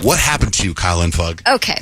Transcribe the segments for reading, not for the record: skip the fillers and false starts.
What happened to you, Kyle and Fug? Okay.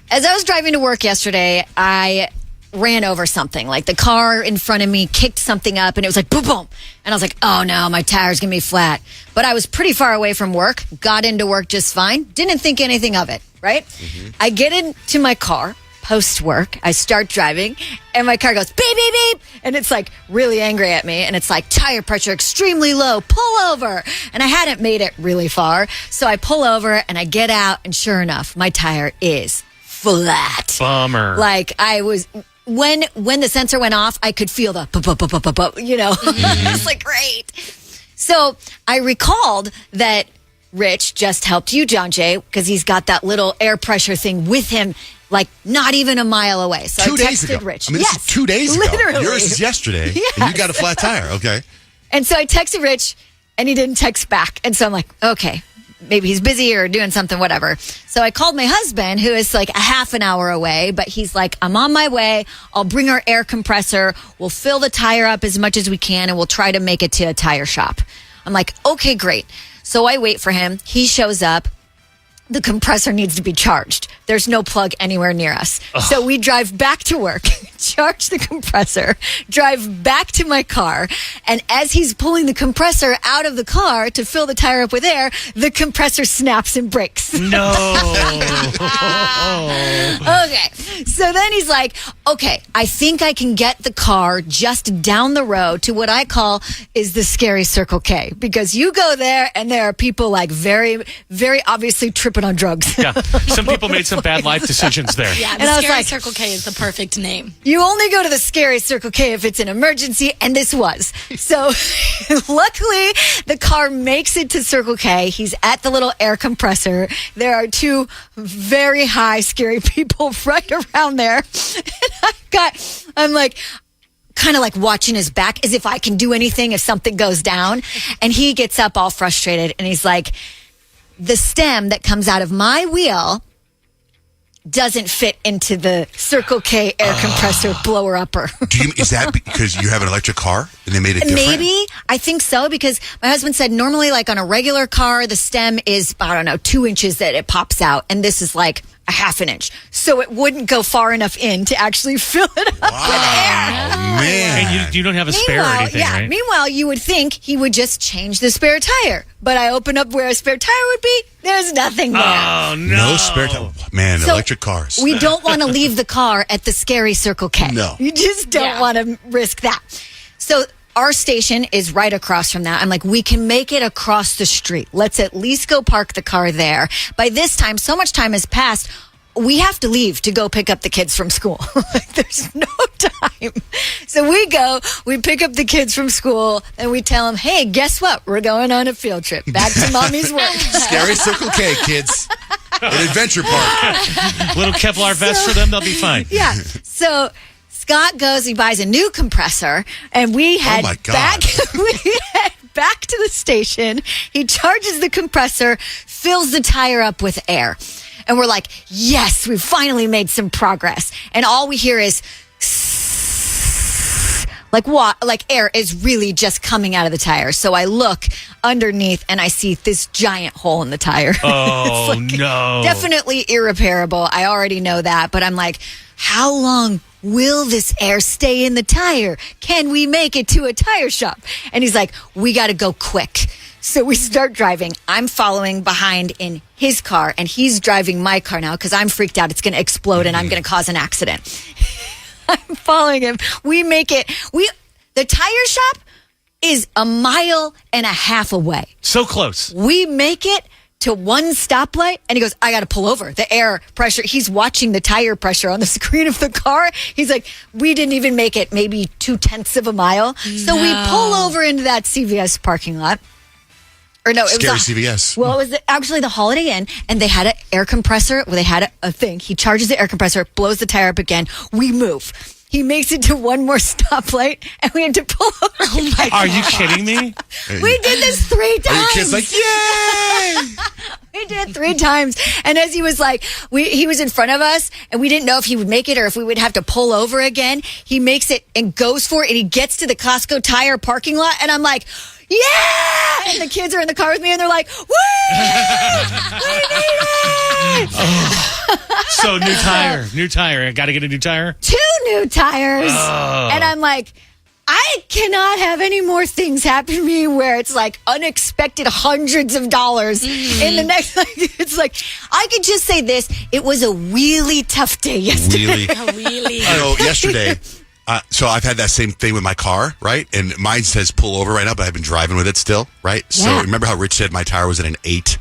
As I was driving to work yesterday, I ran over something. Like the car in front of me kicked something up and it was like boom, boom. And I was like, oh no, my tire's going to be flat. But I was pretty far away from work, got into work just fine, didn't think anything of it, right? Mm-hmm. I get into my car post-work, I start driving, and my car goes beep, beep, beep. And it's like really angry at me. And it's like tire pressure extremely low, pull over. And I hadn't made it really far. So I pull over and I get out and sure enough, my tire is flat. Bummer. Like I was, when the sensor went off, I could feel the, It's like, great. So I recalled that Rich just helped you, John Jay, because he's got that little air pressure thing with him, like not even a mile away. So 2 days I texted ago. Rich. I mean, this is 2 days ago. Literally. Yours is yesterday, Yes. and you got a flat tire. Okay. And so I texted Rich, and he didn't text back. And so I'm like, okay, maybe he's busy or doing something, whatever. So I called my husband, who is like a half an hour away, but he's like, I'm on my way. I'll bring our air compressor. We'll fill the tire up as much as we can, and we'll try to make it to a tire shop. I'm like, okay, great. So I wait for him. He shows up. The compressor needs to be charged. There's no plug anywhere near us. Ugh. So we drive back to work, charge the compressor, drive back to my car. And as he's pulling the compressor out of the car to fill the tire up with air, the compressor snaps and breaks. No. Okay. So then he's like, okay, I think I can get the car just down the road to what I call is the scary Circle K. Because you go there and there are people like very, very obviously tripping on drugs. Yeah. Some people made some bad life decisions there. Yeah, and the I was Scary like, Circle K is the perfect name. You only go to the scary Circle K if it's an emergency, and this was. So luckily, the car makes it to Circle K. He's at the little air compressor. There are two very high, scary people right around there. And I'm like, kind of like watching his back as if I can do anything if something goes down. And he gets up all frustrated, and he's like, the stem that comes out of my wheel doesn't fit into the Circle K air compressor blower upper. Is that because you have an electric car and they made it different? Maybe. I think so, because my husband said normally like on a regular car, the stem is, 2 inches that it pops out. And this is like a half an inch. So it wouldn't go far enough in to actually fill it up with air. Man. And you don't have a spare or anything, right? Meanwhile, you would think he would just change the spare tire. But I open up where a spare tire would be. There's nothing there. Oh, no. No spare tire. Man, so electric cars. We don't want to leave the car at the scary Circle K. No. You just don't want to risk that. So our station is right across from that. I'm like, we can make it across the street. Let's at least go park the car there. By this time, so much time has passed, we have to leave to go pick up the kids from school. Like, there's no time. So we pick up the kids from school, and we tell them, hey, guess what? We're going on a field trip back to mommy's work. Scary Circle K, kids. An adventure park. Little Kevlar vest for them, they'll be fine. Yeah. So Scott goes, he buys a new compressor, and we head back to the station. He charges the compressor, fills the tire up with air. And we're like, yes, we've finally made some progress. And all we hear is like what? Like air is really just coming out of the tire. So I look underneath and I see this giant hole in the tire. Oh, no. Definitely irreparable. I already know that. But I'm like, how long will this air stay in the tire? Can we make it to a tire shop? And he's like, we got to go quick. So we start driving. I'm following behind in his car, and he's driving my car now because I'm freaked out. It's going to explode, and I'm going to cause an accident. I'm following him. We make it. The tire shop is 1.5 miles away. So close. We make it to one stoplight, and he goes, I got to pull over. The air pressure. He's watching the tire pressure on the screen of the car. He's like, we didn't even make it maybe 0.2 of a mile. So we pull over into that CVS parking lot. Or no, it was CVS. Well, it was actually the Holiday Inn, and they had an air compressor. Well, they had a thing. He charges the air compressor, blows the tire up again. We move. He makes it to one more stoplight, and we had to pull over. Oh my God. Are you kidding me? We did this 3 times. Are your kids like, yay? We did it 3 times. And as he was like, he was in front of us, and we didn't know if he would make it or if we would have to pull over again. He makes it and goes for it, and he gets to the Costco tire parking lot, and I'm like, yeah! And the kids are in the car with me, and they're like, woo! We made it! So new tire. I got to get a new tire. 2 new tires. Oh. And I'm like, I cannot have any more things happen to me where it's like unexpected hundreds of dollars in the next. Like, it's like, I could just say this. It was a really tough day yesterday. Really? Yesterday, so I've had that same thing with my car, right? And mine says pull over right now, but I've been driving with it still, right? Yeah. So remember how Rich said my tire was at an 8?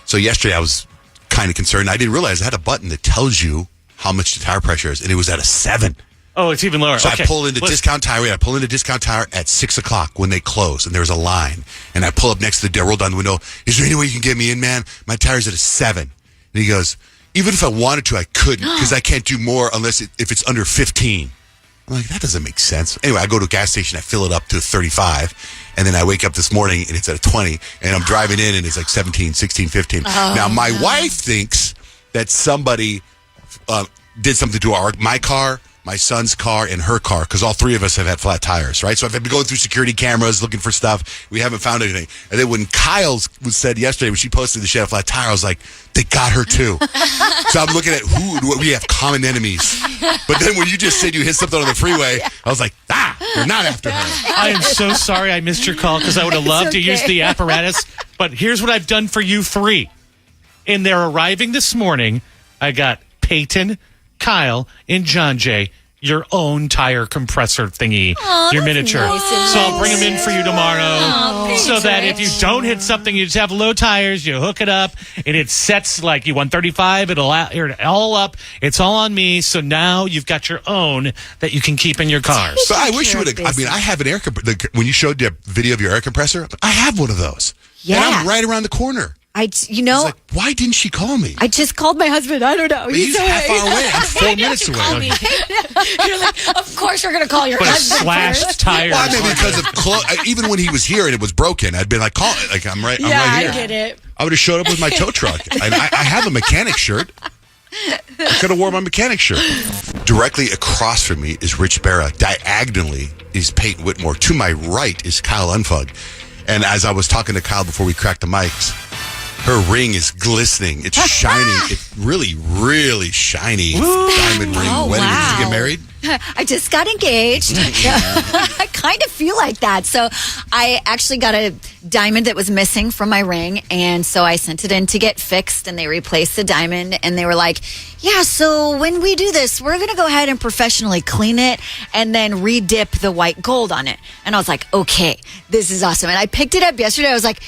So yesterday I was kind of concerned. I didn't realize I had a button that tells you how much the tire pressure is, and it was at a 7. Oh, it's even lower. So okay. I pull into Discount Tire. I pull into Discount Tire at 6 o'clock when they close, and there's a line. And I pull up next to the door, roll down the window. Is there any way you can get me in, man? My tire's at a 7. And he goes, even if I wanted to, I couldn't, because I can't do more unless if it's under 15. I'm like, that doesn't make sense. Anyway, I go to a gas station. I fill it up to 35. And then I wake up this morning, and it's at a 20. And I'm driving in, and it's like 17, 16, 15. Now, my wife thinks that somebody did something to my car, my son's car, and her car, because all 3 of us have had flat tires, right? So I've been going through security cameras looking for stuff. We haven't found anything. And then when Kyle's was said yesterday, when she posted that she had a flat tire, I was like, they got her too. So I'm looking at we have common enemies. But then when you just said you hit something on the freeway, I was like, we're not after her. I am so sorry I missed your call because I would have loved to use the apparatus. But here's what I've done for you 3. And they're arriving this morning. I got Payton, Kyle, and John Jay your own tire compressor thingy, your miniature. Nice. So I'll bring them in for you tomorrow. So that if you don't hit something, you just have low tires, you hook it up, and it sets like you 135, it'll all up. It's all on me. So now you've got your own that you can keep in your cars. But I wish you would have. I mean, I have an air compressor. When you showed the video of your air compressor, I have one of those. Yeah. And I'm right around the corner. I was like, why didn't she call me? I just called my husband. I don't know. But he's half hour away. I'm 4 minutes away. Call me. You're like, of course you're going to call your But husband. slashed tires. Well, I mean, because of even when he was here and it was broken, I'd been like, call it. Like, I'm right here. I get it. I would have showed up with my tow truck. I have a mechanic shirt. I could have worn my mechanic shirt. Directly across from me is Rich Barra. Diagonally is Peyton Whitmore. To my right is Kyle Unfug. And as I was talking to Kyle before we cracked the mics, her ring is glistening. It's shining. It's really, really shiny diamond ring. Oh, When did wow. you get married? I just got engaged. I kind of feel like that. So I actually got a diamond that was missing from my ring. And so I sent it in to get fixed, and they replaced the diamond. And they were like, yeah, so when we do this, we're going to go ahead and professionally clean it and then re-dip the white gold on it. And I was like, okay, this is awesome. And I picked it up yesterday. I was like,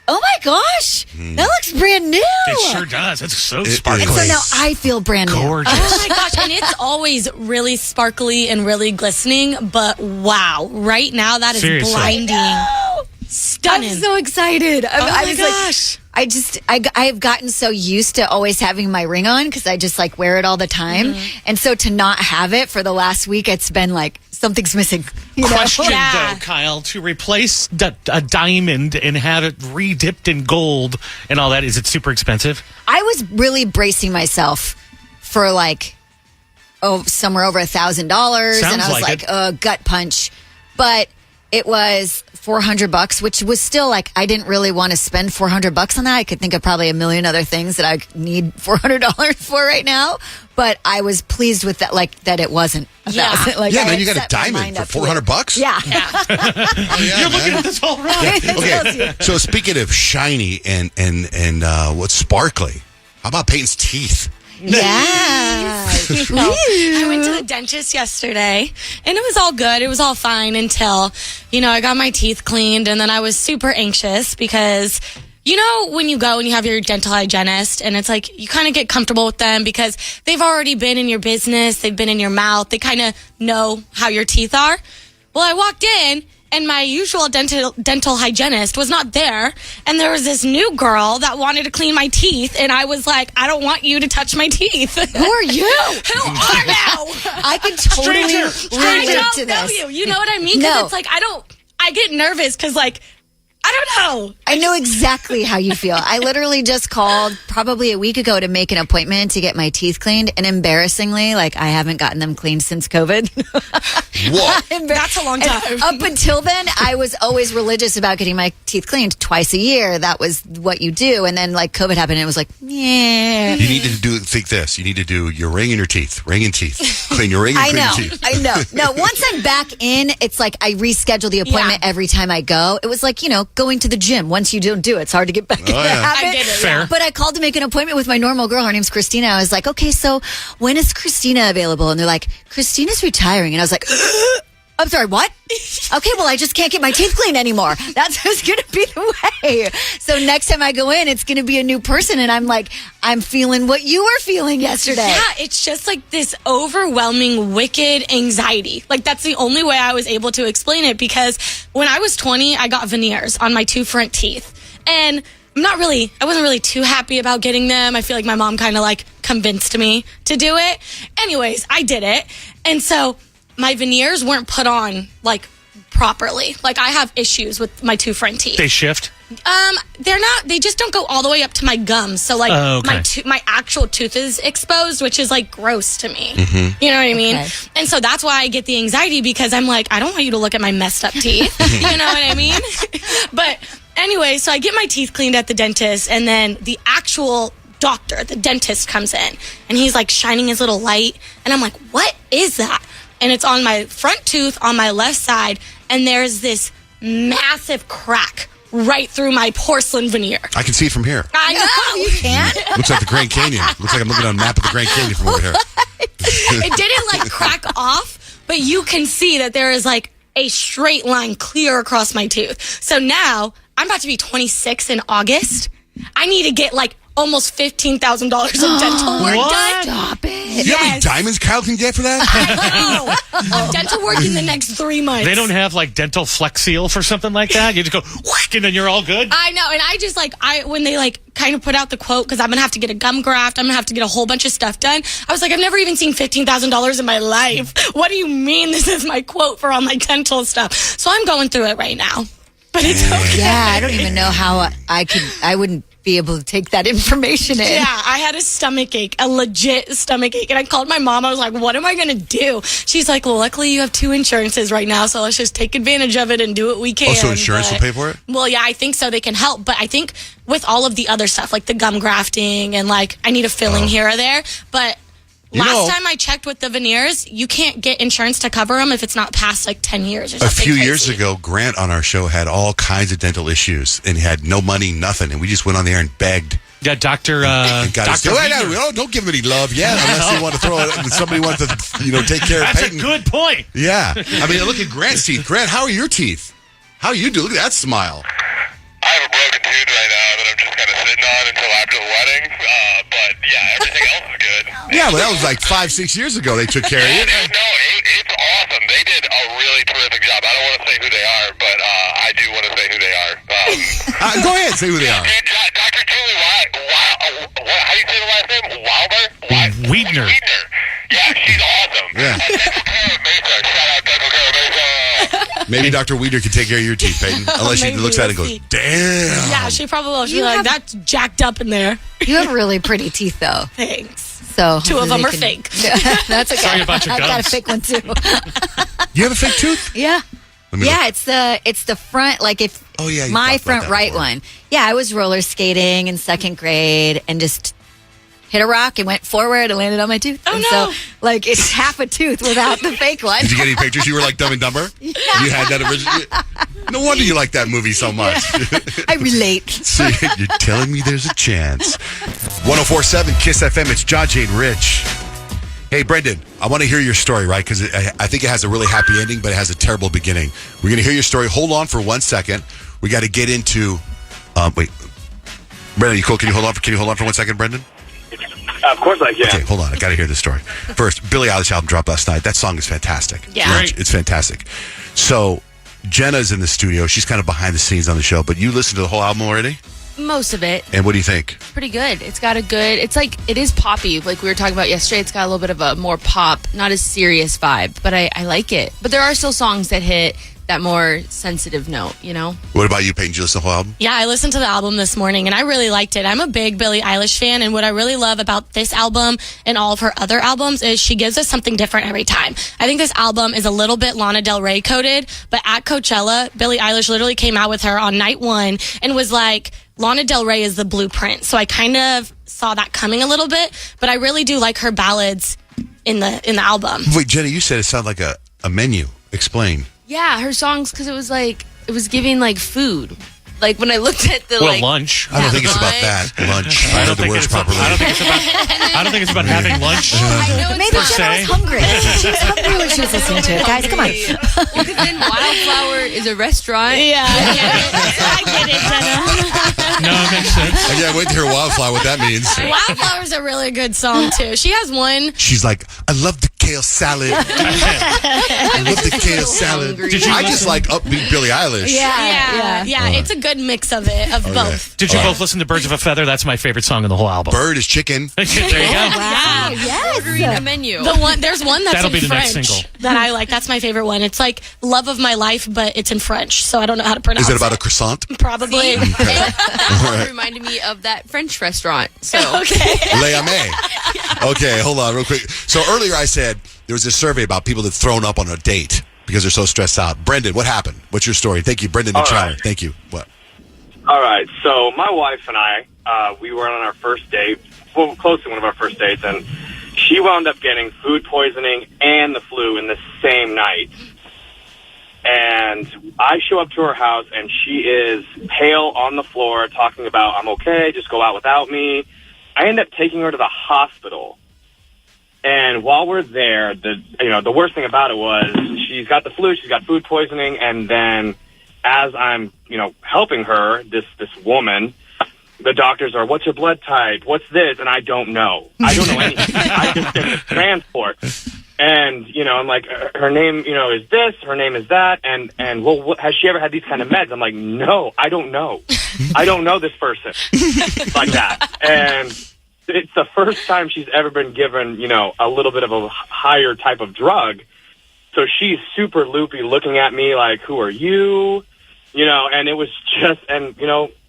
oh my gosh, that looks brand new. It sure does. It's so It sparkly. And so now I feel brand new. Gorgeous. Oh my gosh, and it's always really sparkly and really glistening, but wow, right now that is Seriously. blinding. Stunning. I'm so excited. I my was gosh. like, I've gotten so used to always having my ring on because I just like wear it all the time. And so to not have it for the last week, it's been like something's missing. You know? Question Yeah. though, Kyle, to replace a diamond and have it re-dipped in gold and all that, is it super expensive? I was really bracing myself for like, somewhere over $1,000. And I was like it. gut punch. But it was $400, which was still like, I didn't really want to spend $400 on that. I could think of probably a million other things that I need $400 for right now. But I was pleased with that, like that it wasn't $1,000. Like, Yeah, I man, had you got a set my diamond mind for up to it. $400? Yeah. You're looking at this all wrong. Okay, so speaking of shiny and what's sparkly, how about Peyton's teeth? Yeah. No, I went to the dentist yesterday, and it was all good. It was all fine until, I got my teeth cleaned, and then I was super anxious because, when you go and you have your dental hygienist, and it's like you kind of get comfortable with them because they've already been in your business, they've been in your mouth, they kind of know how your teeth are. Well, I walked in, and my usual dental hygienist was not there. And there was this new girl that wanted to clean my teeth. And I was like, I don't want you to touch my teeth. Who are you? Who are you? I can totally Stranger. I relate to don't know this. you. You know what I mean? Because No. it's like, I get nervous because like, I don't know. I know exactly how you feel. I literally just called probably a week ago to make an appointment to get my teeth cleaned. And embarrassingly, like I haven't gotten them cleaned since COVID. What? That's a long time. And up until then, I was always religious about getting my teeth cleaned twice a year. That was what you do. And then like COVID happened and it was like, yeah. You need to think this. You need to do your ring and your teeth. Ring and teeth. Clean your ring and clean your teeth. I know. No, once I'm back in, it's like I reschedule the appointment every time I go. It was like, going to the gym. Once you don't do it, it's hard to get back in the habit. I did it. Fair. But I called to make an appointment with my normal girl. Her name's Christina. I was like, okay, so when is Christina available? And they're like, Christina's retiring. And I was like, I'm sorry, what? Okay, well, I just can't get my teeth cleaned anymore. That's what's going to be the way. So next time I go in, it's going to be a new person. And I'm like, I'm feeling what you were feeling yesterday. Yeah, it's just like this overwhelming, wicked anxiety. Like, that's the only way I was able to explain it, because when I was 20, I got veneers on my 2 front teeth. And I wasn't really too happy about getting them. I feel like my mom kind of like convinced me to do it. Anyways, I did it. And so my veneers weren't put on like properly. Like, I have issues with my 2 front teeth. They shift? They're not, they just don't go all the way up to my gums. So like my actual tooth is exposed, which is like gross to me. Mm-hmm. You know what I mean? Okay. And so that's why I get the anxiety, because I'm like, I don't want you to look at my messed up teeth. You know what I mean? But anyway, so I get my teeth cleaned at the dentist, and then the actual doctor, the dentist, comes in and he's like shining his little light. And I'm like, what is that? And it's on my front tooth on my left side. And there's this massive crack right through my porcelain veneer. I can see it from here. I know. You can't? Looks like the Grand Canyon. Looks like I'm looking at a map of the Grand Canyon from over here. It didn't like crack off, but you can see that there is like a straight line clear across my tooth. So now I'm about to be 26 in August. I need to get like almost $15,000 of dental work done. Stop it. You know how many diamonds Kyle can get for that? I know. Dental work in the next 3 months. They don't have like dental flex seal for something like that? You just go, whack, and then you're all good? I know. And I just like, when they like kind of put out the quote, because I'm going to have to get a gum graft, I'm going to have to get a whole bunch of stuff done. I was like, I've never even seen $15,000 in my life. What do you mean this is my quote for all my dental stuff? So I'm going through it right now. But it's okay. Yeah, I don't even know how I wouldn't be able to take that information in. Yeah, I had a stomach ache, a legit stomach ache. And I called my mom. I was like, what am I going to do? She's like, well, luckily you have 2 insurances right now, so let's just take advantage of it and do what we can. Oh, so insurance will pay for it? Well, yeah, I think so. They can help. But I think with all of the other stuff, like the gum grafting and like I need a filling here or there. But last time I checked with the veneers, you can't get insurance to cover them if it's not past like 10 years or something. A few crazy. years ago, Grant on our show had all kinds of dental issues and he had no money, nothing. And we just went on the air and begged. Yeah, Dr. And got us, Dr. don't give him any love yet unless they want to throw it. Somebody wants to, take care of That's Payton. a good point. Yeah. I mean, look at Grant's teeth. Grant, how are your teeth? How you do? Look at that smile. I have a broken tooth right now that I'm just kind of sitting on until after the wedding. But yeah, everything else is good. Yeah, but that was like 5-6 years ago they took care of you. No, it's awesome. They did a really terrific job. I don't want to say who they are, but I do want to say who they are. Go ahead, say who they are. Dr. Julie, how do you say the last name? Wilder? Weidner. Yeah, she's awesome. Yeah. Dental Care of Mesa. Shout out Dental Care of Mesa. Maybe Dr. Weeder can take care of your teeth, Payton. Unless she Maybe, looks at it and we'll goes, see. damn. Yeah, she probably will. She's like, that's jacked up in there. You have really pretty teeth, though. Thanks. So 2 of them hopefully are they can- fake. That's okay. Sorry about your I got a gums. fake one too. You have a fake tooth? Yeah. Let me Yeah, it's the front, like if Oh, yeah, you my talked about front that right before. one. Yeah, I was roller skating in 2nd grade and just hit a rock and went forward and landed on my tooth. Oh, and no. so like it's half a tooth without the fake one. Did you get any pictures? You were like Dumb and Dumber? You had that original. No wonder you like that movie so much. I relate. So you're telling me there's a chance. 104.7 Kiss FM. It's John Jane Rich. Hey, Brendon, I want to hear your story, right? Because I think it has a really happy ending, but it has a terrible beginning. We're going to hear your story. Hold on for 1 second. We got to get into. Wait, Brendon, you cool? Can you hold on for 1 second, Brendon? Of course I can. Okay, hold on. I got to hear this story. First, Billie Eilish album dropped last night. That song is fantastic. Yeah. Great. It's fantastic. So, Jenna's in the studio. She's kind of behind the scenes on the show, but you listened to the whole album already? Most of it. And what do you think? Pretty good. It's got a good, it's like, it is poppy. Like we were talking about yesterday, it's got a little bit of a more pop, not as serious vibe, but I like it. But there are still songs that hit that more sensitive note, you know? What about you, Payton? Did you listen to the whole album? Yeah, I listened to the album this morning and I really liked it. I'm a big Billie Eilish fan, and what I really love about this album and all of her other albums is she gives us something different every time. I think this album is a little bit Lana Del Rey coded, but at Coachella, Billie Eilish literally came out with her on night one and was like, Lana Del Rey is the blueprint. So I kind of saw that coming a little bit, but I really do like her ballads in the album. Wait, Jenny, you said it sounded like a menu. Explain. Yeah, her songs, because it was giving like food. Like when I looked at the lunch. I don't think it's about that. Lunch. I know the words properly. I don't think it's about having lunch. Maybe per Jenna se. was hungry. She was hungry when she was listening to it. Guys, come on. Well, because then Wildflower is a restaurant. Yeah, I get it, Jenna. No, it makes sense. I can't wait to hear Wildflower, what that means. Wildflower's a really good song too. She has one. She's like, I love the kale salad. I love the kale salad. I just like upbeat Billie Eilish. Yeah. It's a good mix of it, of both. Did you both listen to Birds of a Feather? That's my favorite song in the whole album. Bird is chicken. There you go. Yeah. Ordering a menu. There's one that's That'll in be the French next single. that I like. That's my favorite one. It's like Love of My Life, but it's in French, so I don't know how to pronounce it. Is it about a croissant? Probably. That one reminded me of that French restaurant. So Le Ame. Okay, hold on real quick. So earlier I said there was a survey about people that thrown up on a date because they're so stressed out. Brendon, what happened? What's your story? Thank you, Brendon and Tyler. right. Thank you. What? All right, so my wife and I, we were on our first date, well, close to one of our first dates, and she wound up getting food poisoning and the flu in the same night. And I show up to her house, and she is pale on the floor, talking about, I'm okay, just go out without me. I end up taking her to the hospital. And while we're there, the worst thing about it was she's got the flu, she's got food poisoning, and then as I'm, helping her, this woman, the doctors are, what's your blood type? What's this? And I don't know. I don't know anything. I just did transport. And, I'm like, her name, is this, her name is that. And well, has she ever had these kind of meds? I'm like, no, I don't know. I don't know this person like that. And it's the first time she's ever been given, a little bit of a higher type of drug. So she's super loopy looking at me like, who are you? And it was just,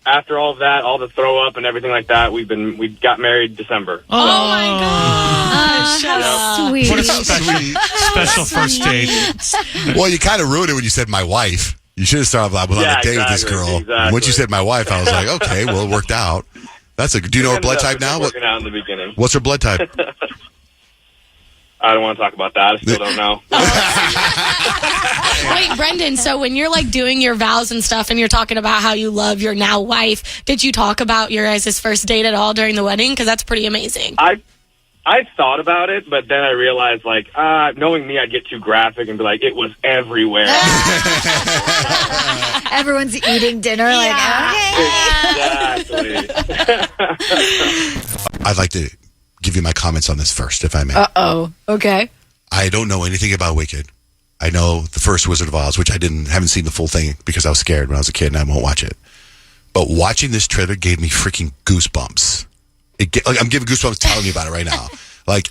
after all of that, all the throw up and everything like that, we got married December. Oh my gosh. How sweet. What a special first date. Well, you kind of ruined it when you said my wife. You should have started off with on a date with this girl. Exactly. Once you said my wife, I was like, okay, well, it worked out. That's do you know her blood type now? Working out in the beginning. What's her blood type? I don't want to talk about that. I still don't know. Wait, Brendon, so when you're like doing your vows and stuff and you're talking about how you love your now wife, did you talk about your guys' first date at all during the wedding? Because that's pretty amazing. I thought about it, but then I realized, knowing me, I'd get too graphic and be like, it was everywhere. Everyone's eating dinner Exactly. I'd like to give you my comments on this first, if I may. Uh-oh. Okay. I don't know anything about Wicked. I know the first Wizard of Oz, which haven't seen the full thing because I was scared when I was a kid and I won't watch it. But watching this trailer gave me freaking goosebumps. I'm giving goosebumps telling you about it right now.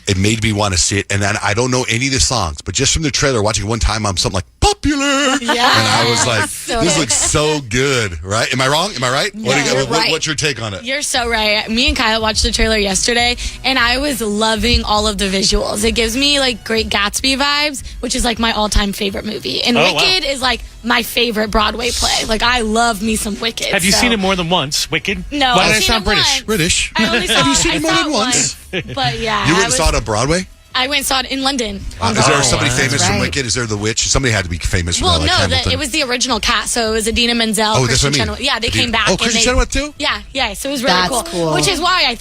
It made me want to see it. And then I don't know any of the songs, but just from the trailer, watching it one time, I'm something like, popular. Yeah. And I was like, this looks so good, right? Am I wrong? Am I right? No, you're right. What's your take on it? You're so right. Me and Kyle watched the trailer yesterday, and I was loving all of the visuals. It gives me Great Gatsby vibes, which is my all-time favorite movie. And Wicked is my favorite Broadway play. I love me some Wicked. Have you seen it more than once, Wicked? No. Why did I I've sound seen it British? once. British. I only saw Have you seen it more than once? But yeah. You went and saw it on Broadway? I went and saw it in London. Is there somebody famous from right. Wicked? Is there the witch? Somebody had to be famous from Well, that, no, it was the original cast. So it was Idina Menzel, Oh, that's Kristen what I mean. Chenoweth. Yeah, they came back. Oh, Kristen Chenoweth too? Yeah. So it was really That's cool. Which is why I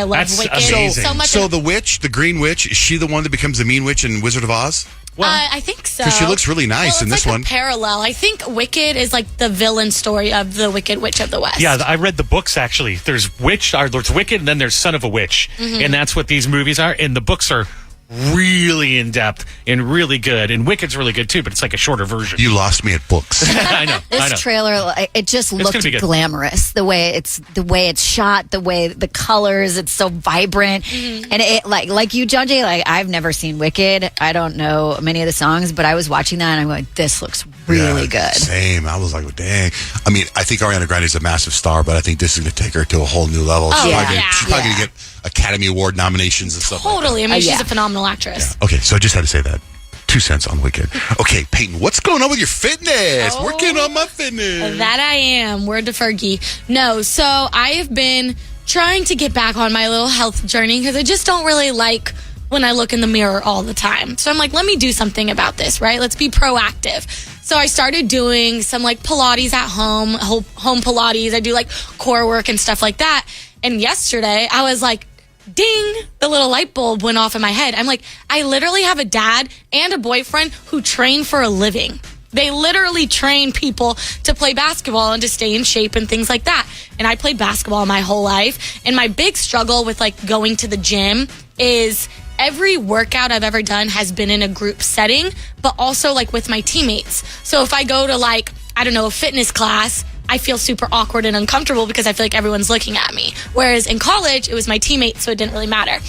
love That's Wicked amazing. so much. So the witch, the green witch, is she the one that becomes the mean witch in Wizard of Oz? I think so. Because she looks really nice in this one. A parallel. I think Wicked is the villain story of the Wicked Witch of the West. Yeah, I read the books actually. There's Wicked, and then there's Son of a Witch. And that's what these movies are. And the books are really in depth and really good. And Wicked's really good too, but it's like a shorter version. You lost me at books. I know. This trailer, it just gonna looked be good. glamorous. The way it's shot, the way the colors, it's so vibrant, and it like you, John Jay. Like I've never seen Wicked. I don't know many of the songs, but I was watching that and I'm going, this looks really good. Same. I was like, well, dang. I mean, I think Ariana Grande is a massive star, but I think this is going to take her to a whole new level. She's probably going to get Academy Award nominations and stuff. Totally. I mean, she's yeah. a phenomenal actress. Okay, so I just had to say that. 2 cents on Wicked. Okay, Payton, what's going on with your fitness? Working on my fitness. That I am. Word to Fergie. No, so I have been trying to get back on my little health journey because I just don't really like when I look in the mirror all the time. So I'm like, let me do something about this, right? Let's be proactive. So I started doing some like Pilates at home Pilates. I do like core work and stuff like that. And yesterday I was like, ding, the little light bulb went off in my head. I'm like, I literally have a dad and a boyfriend who train for a living. They literally train people to play basketball and to stay in shape and things like that. And I played basketball my whole life. And my big struggle with like going to the gym is every workout I've ever done has been in a group setting, but also like with my teammates. So if I go to like, I don't know, a fitness class, I feel super awkward and uncomfortable because I feel like everyone's looking at me. Whereas in college, it was my teammates, so it didn't really matter.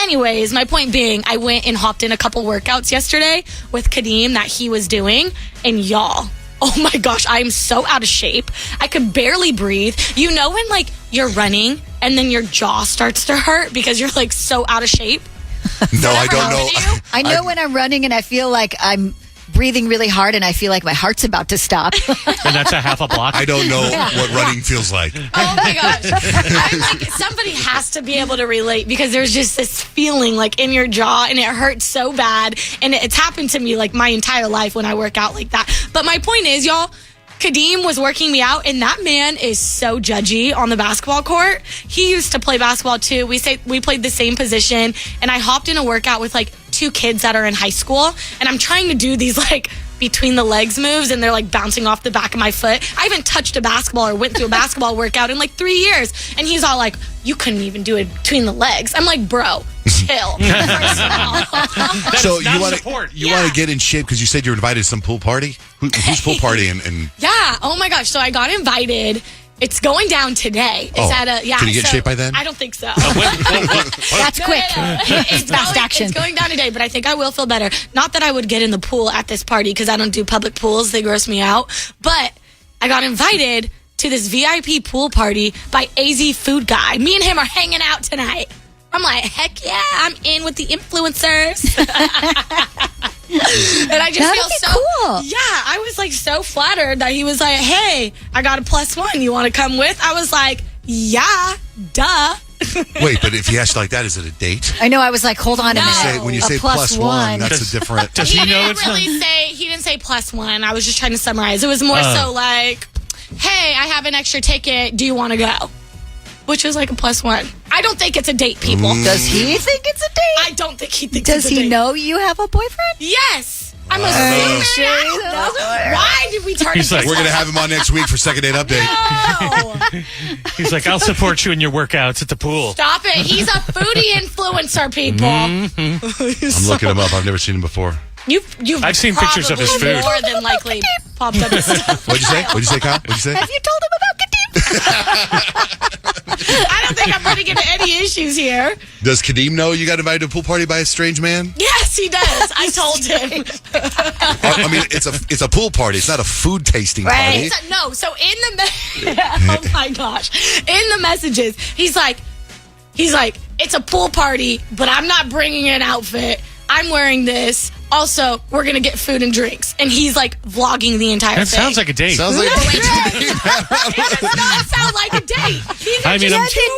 Anyways, my point being, I went and hopped in a couple workouts yesterday with Kadeem that he was doing. And y'all, oh my gosh, I'm so out of shape. I could barely breathe. You know when like you're running and then your jaw starts to hurt because you're like so out of shape? No, I don't know. I know when I'm running and I feel like I'm breathing really hard and I feel like my heart's about to stop. And that's a half a block. I don't know what running feels like. Oh my gosh. I'm like, somebody has to be able to relate because there's just this feeling like in your jaw and it hurts so bad. And it's happened to me like my entire life when I work out like that. But my point is, y'all, Kadeem was working me out, and that man is so judgy on the basketball court. He used to play basketball too. We played the same position, and I hopped in a workout with like 2 kids that are in high school, and I'm trying to do these like between the legs moves, and they're like bouncing off the back of my foot. I haven't touched a basketball or went through a basketball workout in like 3 years, and he's all like, you couldn't even do it between the legs. I'm like, bro, chill. So not you want support. to get in shape because you said you're invited to some pool party? Whose pool party? And Yeah. Oh my gosh. So I got invited. It's going down today. It's at a Can you get in shape by then? I don't think so. That's quick. It's fast action. It's going down today, but I think I will feel better. Not that I would get in the pool at this party because I don't do public pools. They gross me out. But I got invited to this VIP pool party by AZ Food Guy. Me and him are hanging out tonight. I'm like, heck yeah, I'm in with the influencers. And I just That'd feel be so cool. Yeah, I was like so flattered that he was like, hey, I got a +1. You want to come with? I was like, yeah, duh. wait, but if he asked you like that, is it a date? I know. I was like, hold on a minute. When you A say +1, that's a different. Does He he know didn't it's really not? say, he didn't say +1. I was just trying to summarize. It was more so like, hey, I have an extra ticket. Do you want to go? Which was like a +1. I don't think it's a date, people. Does he think it's a date? I don't think he thinks Does it's a date. he know you have a boyfriend? Yes. I'm assuming. I don't know. Why did we turn He's it like, We're gonna have him on next week for second date update. No. He's like, I'll support you in your workouts at the pool. Stop it. He's a foodie influencer, people. I'm looking him up. I've never seen him before. You've I've seen pictures of his probably food. more than likely popped up his stuff. What'd you say? What'd you say, Kyle? What'd you say? Have you told him about Kadeem? I don't think I'm running into any issues here. Does Kadeem know you got invited to a pool party by a strange man? Yes, he does. I told him. I mean, it's a pool party. It's not a food tasting party. No, so in the oh my gosh, in the messages, he's like, it's a pool party, but I'm not bringing an outfit. I'm wearing this. Also, we're gonna get food and drinks, and he's like vlogging the entire That thing. sounds like a date. Sounds like It does not sound like a date. These are I mean, just It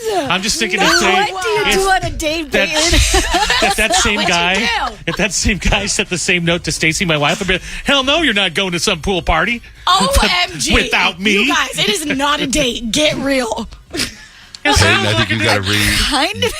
does. I'm just thinking What if do you do on a date, that- Payton? that same What'd you guy, do? if that same guy sent the same note to Stacy, my wife, would be like, hell no, you're not going to some pool party. OMG. Without me? You guys, it is not a date. Get real. Payton, I think you got to read. Kind of.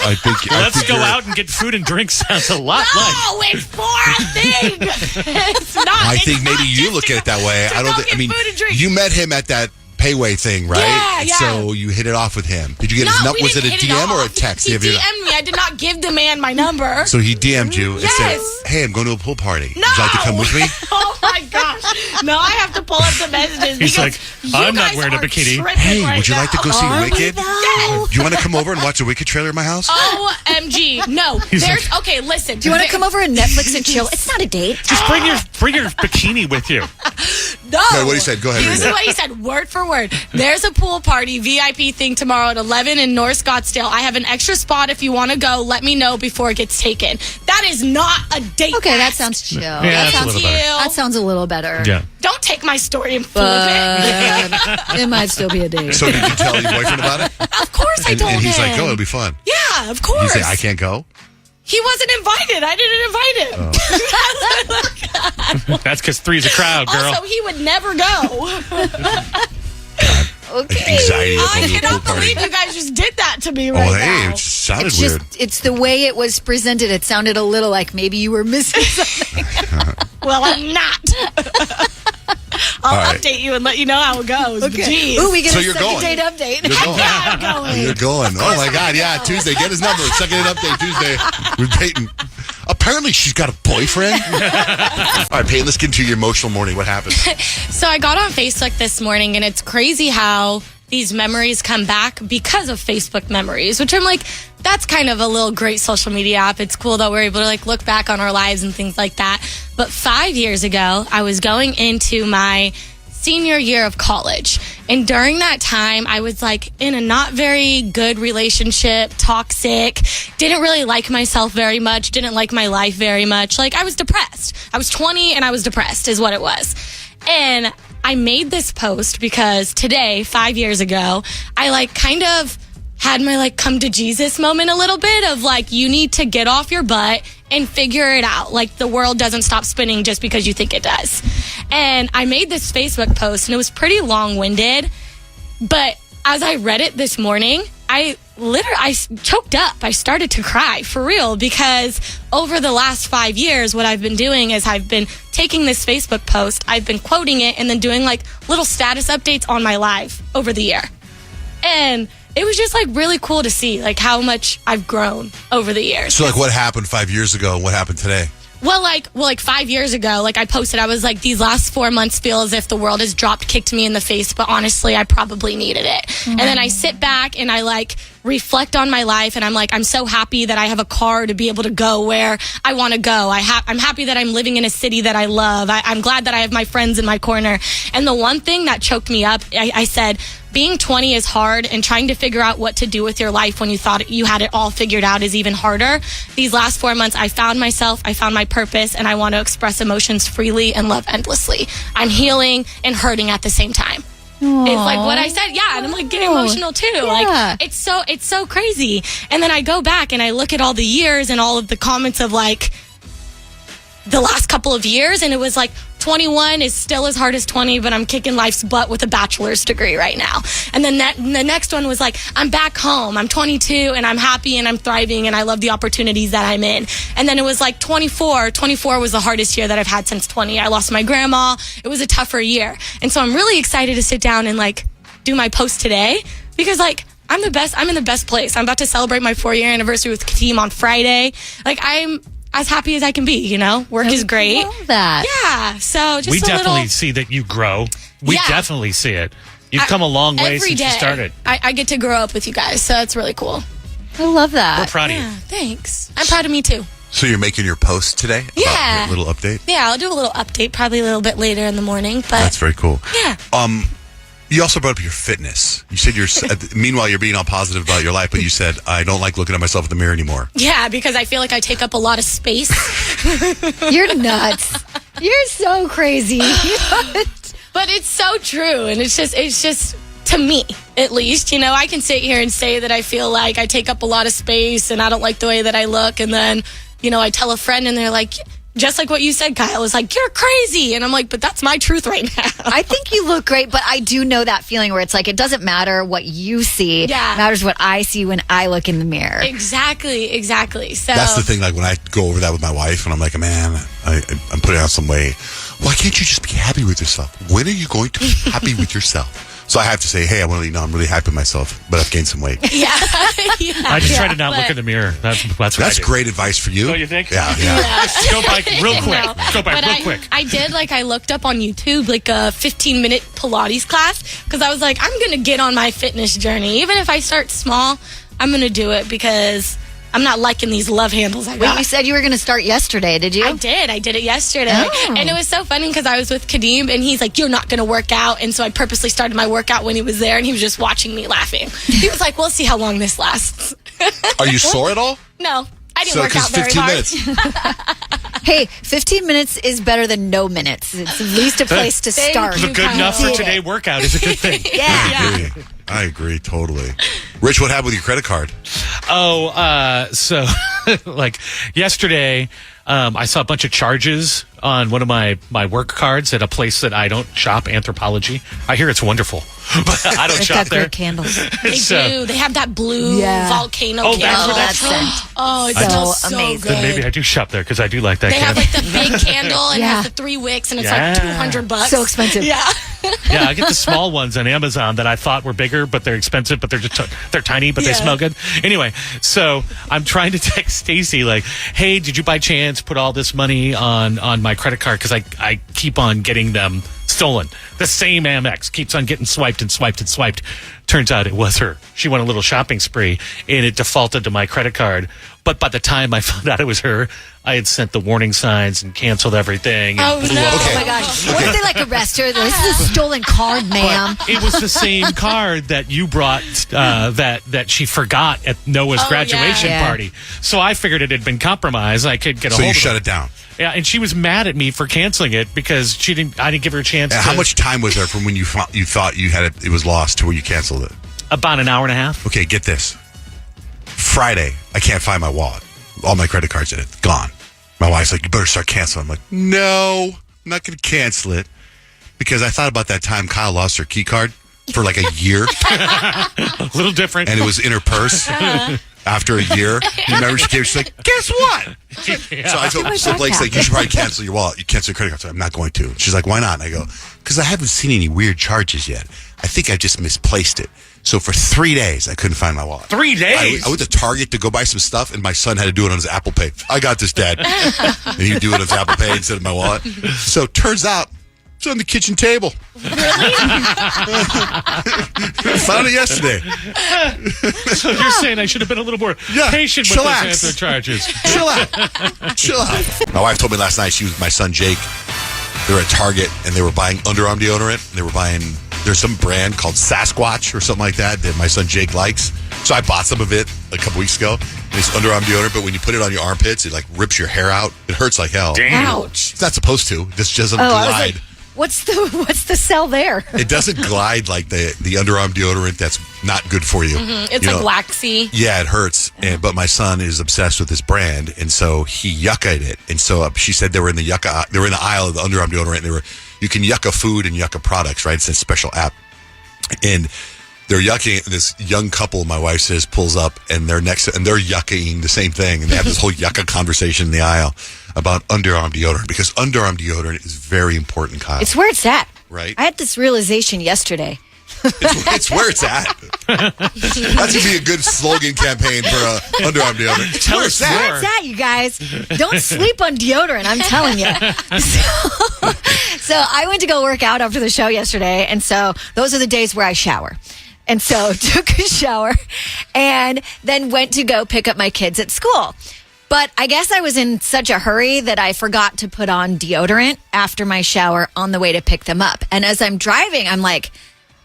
I think. Let's go out and get food and drinks. Sounds a lot like. No, it's for a thing. It's not. I It's think maybe not you just look to at it that way. to I don't go think. I get mean, food and drinks. you met him at that payway thing, right? Yeah, yeah. So you hit it off with him. Did you get his No, number? we Was it a didn't hit it DM or a off. text? He DM'd me. I did not give the man my number. So he DM'd you and said, Yes. "Hey, I'm going to a pool party. No. Would you like to come with me?" Oh my gosh. No, I have to pull up the messages. He's because like, I'm not you guys wearing a are bikini. tripping Hey, right would you like to now. go see Wicked? Yes. Do you want to come over and watch a Wicked trailer at my house? OMG. No. There's okay, listen. Do you want to come over and Netflix and chill? It's not a date. Just bring your bikini with you. No. Okay, what he said. Go ahead. This is what he said, word for word. There's a pool party VIP thing tomorrow at 11 in North Scottsdale. I have an extra spot if you want to go. Let me know before it gets taken. That is not a date. Okay, that ask. sounds chill. Yeah, that that's a sounds little better. That sounds a little better. Yeah. Don't take my story and flip it. But it might still be a date. So did you tell your boyfriend about it? Of course I told And he's him. like, "Oh, it'll be fun." Yeah, of He course. said, "I can't go." He wasn't invited. I didn't invite him. That's because three's a crowd, girl. Also, he would never go. Okay. Anxiety of I going to a pool cannot party. believe you guys just did that to me right Oh, hey, now. it sounded It's weird. just, it's the way it was presented. It sounded a little like maybe you were missing something. Well, I'm not. I'll All right. update you and let you know how it goes. But geez. Ooh, we get So a you're second going. date update. You're going. I'm going. You're going. Oh my God! Yeah, Tuesday. Get his number. Second it update Tuesday with Payton. Apparently, she's got a boyfriend. All right, Payton. Let's get into your emotional morning. What happened? So I got on Facebook this morning, and it's crazy how these memories come back because of Facebook memories, which I'm like, that's kind of a little great social media app. It's cool that we're able to like look back on our lives and things like that. But 5 years ago, I was going into my senior year of college. And during that time, I was like in a not very good relationship, toxic, didn't really like myself very much, didn't like my life very much. Like I was depressed. I was 20 and I was depressed is what it was. And I made this post because today, 5 years ago, I like kind of had my like come to Jesus moment a little bit of like, you need to get off your butt and figure it out. Like the world doesn't stop spinning just because you think it does. And I made this Facebook post and it was pretty long-winded, but as I read it this morning, I choked up. I started to cry for real because over the last 5 years, what I've been doing is I've been taking this Facebook post, I've been quoting it and then doing like little status updates on my life over the year. And it was just like really cool to see like how much I've grown over the years. So, like, what happened 5 years ago and what happened today? Well, 5 years ago, like I posted, I was like, these last 4 months feel as if the world has kicked me in the face, but honestly, I probably needed it. And then I sit back and I like reflect on my life and I'm like, I'm so happy that I have a car to be able to go where I want to go. I'm happy that I'm living in a city that I love. I'm glad that I have my friends in my corner. And the one thing that choked me up, I said, being 20 is hard and trying to figure out what to do with your life when you thought you had it all figured out is even harder. These last 4 months, I found myself, I found my purpose, and I want to express emotions freely and love endlessly. I'm healing and hurting at the same time. Aww. It's like what I said, yeah, and I'm like getting emotional too. Yeah. Like it's so crazy. And then I go back and I look at all the years and all of the comments of like the last couple of years, and it was like 21 is still as hard as 20, but I'm kicking life's butt with a bachelor's degree right now. And then the next one was like, I'm back home. I'm 22 and I'm happy and I'm thriving and I love the opportunities that I'm in. And then it was like 24 was the hardest year that I've had since 20. I lost my grandma. It was a tougher year. And so I'm really excited to sit down and like do my post today because like I'm the best. I'm in the best place. I'm about to celebrate my 4-year anniversary with Katim on Friday. Like I'm as happy as I can be, you know? Work is great. I love that. Yeah. So just We a definitely little, see that you grow. We Yeah. definitely see it. You've come a long way every since you day, started. I get to grow up with you guys, so it's really cool. I love We're that. proud of Yeah, you. thanks. I'm proud of me too. So you're making your post today? About Yeah. your little update? Yeah, I'll do a little update probably a little bit later in the morning, but That's very cool. yeah. You also brought up your fitness. You said meanwhile, you're being all positive about your life, but you said, I don't like looking at myself in the mirror anymore. Yeah, because I feel like I take up a lot of space. You're nuts. You're so crazy. But it's so true, and it's just to me, at least, you know, I can sit here and say that I feel like I take up a lot of space and I don't like the way that I look, and then, you know, I tell a friend and they're like, just like what you said, Kyle, is like, you're crazy. And I'm like, but that's my truth right now. I think you look great, but I do know that feeling where it's like, it doesn't matter what you see. Yeah. It matters what I see when I look in the mirror. Exactly. So That's the thing, like when I go over that with my wife and I'm like, man, I'm putting on some weight. Why can't you just be happy with yourself? When are you going to be happy with yourself? So I have to say, hey, I want to let you know I'm really happy with myself, but I've gained some weight. Yeah. I just try to not look in the mirror. That's what I That's do. great advice for you. Don't you think? Yeah. Go by real quick. Go by But real quick. I did, I looked up on YouTube, a 15-minute Pilates class, because I was like, I'm going to get on my fitness journey. Even if I start small, I'm going to do it because I'm not liking these love handles I got. Wait, you said you were going to start yesterday, did you? I did. I did it yesterday. Oh. And it was so funny because I was with Kadeem and he's like, you're not going to work out. And so I purposely started my workout when he was there and he was just watching me laughing. He was like, we'll see how long this lasts. Are you sore at all? No, I didn't work out very 15 hard. minutes. Hey, 15 minutes is better than no minutes. It's at least a place to Thank start. you. The good enough for today workout is a good thing. Yeah. I agree totally. Rich, what happened with your credit card? So yesterday, I saw a bunch of charges on one of my work cards at a place that I don't shop, Anthropology. I hear it's wonderful, but I don't They've shop got there. great candles. They do. They have that blue volcano Oh, that's candle. where that's from. Oh, it So smells so amazing. good. Then maybe I do shop there because I do like that They have candle. the big candle and it Yeah. has the 3 wicks and it's Yeah. $200. So expensive. Yeah. Yeah, I get the small ones on Amazon that I thought were bigger, but they're expensive, but they're tiny, but they Yeah. smell good. Anyway, so I'm trying to text Stacy like, hey, did you by chance put all this money on my credit card? Because I keep on getting them stolen. The same Amex keeps on getting swiped and swiped and swiped. Turns out it was her. She went on a little shopping spree and it defaulted to my credit card. But by the time I found out it was her, I had sent the warning signs and canceled everything. And Oh, blew no. up. Oh my gosh. What if they arrest her? This is a stolen card, ma'am. It was the same card that you brought that she forgot at Noah's graduation Yeah. party. So I figured it had been compromised. I could get a So hold you of shut it. it down. Yeah, and she was mad at me for canceling it because I didn't give her a chance. And to, how much time was there from when you thought you had it was lost to when you canceled it? About an hour and a half. Okay, get this. Friday, I can't find my wallet. All my credit cards in it. Gone. My wife's like, you better start canceling. I'm like, no, I'm not going to cancel it. Because I thought about that time Kyle lost her key card for like a year. A little different. And it was in her purse after a year. Remember, she's like, guess what? So I told so Blake's like, you should probably cancel your wallet. You cancel your credit card. So I'm not going to. She's like, why not? And I go, because I haven't seen any weird charges yet. I think I just misplaced it. So for 3 days, I couldn't find my wallet. 3 days? I went to Target to go buy some stuff, and my son had to do it on his Apple Pay. I got this, Dad. And he'd do it on his Apple Pay instead of my wallet. So turns out, it's on the kitchen table. Found it yesterday. So you're saying I should have been a little more patient with chillax. those answer charges. Chill out. Chill out. My wife told me last night she was with my son Jake. They were at Target, and they were buying Underarm Deodorant. And they were buying, there's some brand called Sasquatch or something like that my son Jake likes. So I bought some of it a couple weeks ago. And it's Underarm Deodorant, but when you put it on your armpits, it like rips your hair out. It hurts like hell. Damn. Ouch. It's not supposed to. This doesn't Oh, I was glide. like, what's the cell there? It doesn't glide like the Underarm Deodorant that's not good for you. It's You like know, waxy. Yeah, it hurts. But my son is obsessed with this brand, and so he yucca'd it. And so she said they were in the aisle of the Underarm Deodorant. And you can yucca food and yucca products, right? It's a special app. And they're yucking. This young couple, my wife says, pulls up, and they're yucking the same thing. And they have this whole yucca conversation in the aisle about Underarm Deodorant, because Underarm Deodorant is very important, Kyle. It's where it's at. Right. I had this realization yesterday. It's where it's at. That's going to be a good slogan campaign for Underarm Deodorant. It's Tell where us it's at. more. What's that, you guys? Don't sleep on deodorant, I'm telling you. So I went to go work out after the show yesterday, and so those are the days where I shower. And so took a shower and then went to go pick up my kids at school. But I guess I was in such a hurry that I forgot to put on deodorant after my shower on the way to pick them up. And as I'm driving, I'm like,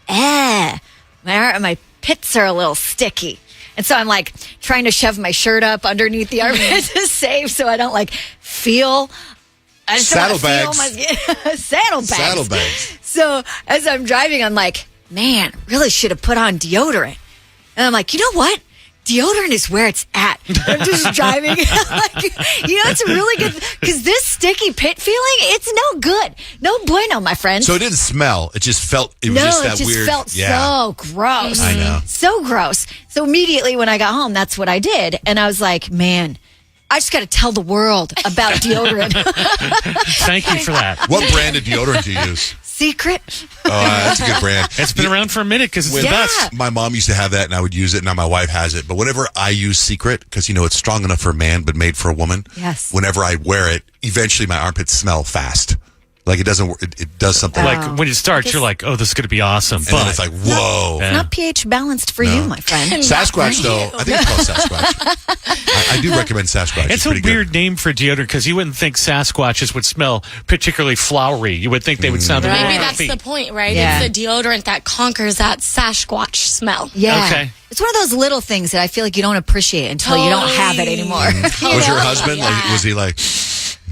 my pits are a little sticky. And so I'm like trying to shove my shirt up underneath the armpit to save so I don't like feel. I just don't wanna feel saddlebags. Saddlebags. So as I'm driving, I'm like, man, really should have put on deodorant. And I'm like, you know what? Deodorant is where it's at. I'm just driving. Like, it's really good. Because this sticky pit feeling, it's no good. No bueno, my friend. So it didn't smell. It just felt. It was just that weird. Felt so gross. I know. So gross. So immediately when I got home, that's what I did. And I was like, man, I just got to tell the world about deodorant. Thank you for that. What brand of deodorant do you use? Secret. Oh, that's a good brand. It's been around for a minute because it's the Yeah. best. My mom used to have that, and I would use it. Now my wife has it. But whenever I use Secret, because it's strong enough for a man, but made for a woman. Yes. Whenever I wear it, eventually my armpits smell fast. Like it doesn't. It does something. Like when it starts, you're like, oh, this is going to be awesome. and then it's like, whoa. Yeah. Not pH balanced for you, my friend. Sasquatch, though. I think it's called Sasquatch. I do recommend Sasquatch. It's a pretty weird name for deodorant because you wouldn't think Sasquatches would smell particularly flowery. You would think they would sound a little Maybe that's earthy. the point, right? Yeah. It's the deodorant that conquers that Sasquatch smell. Yeah. Okay. It's one of those little things that I feel like you don't appreciate until you don't have it anymore. Was your husband? Like, was he like,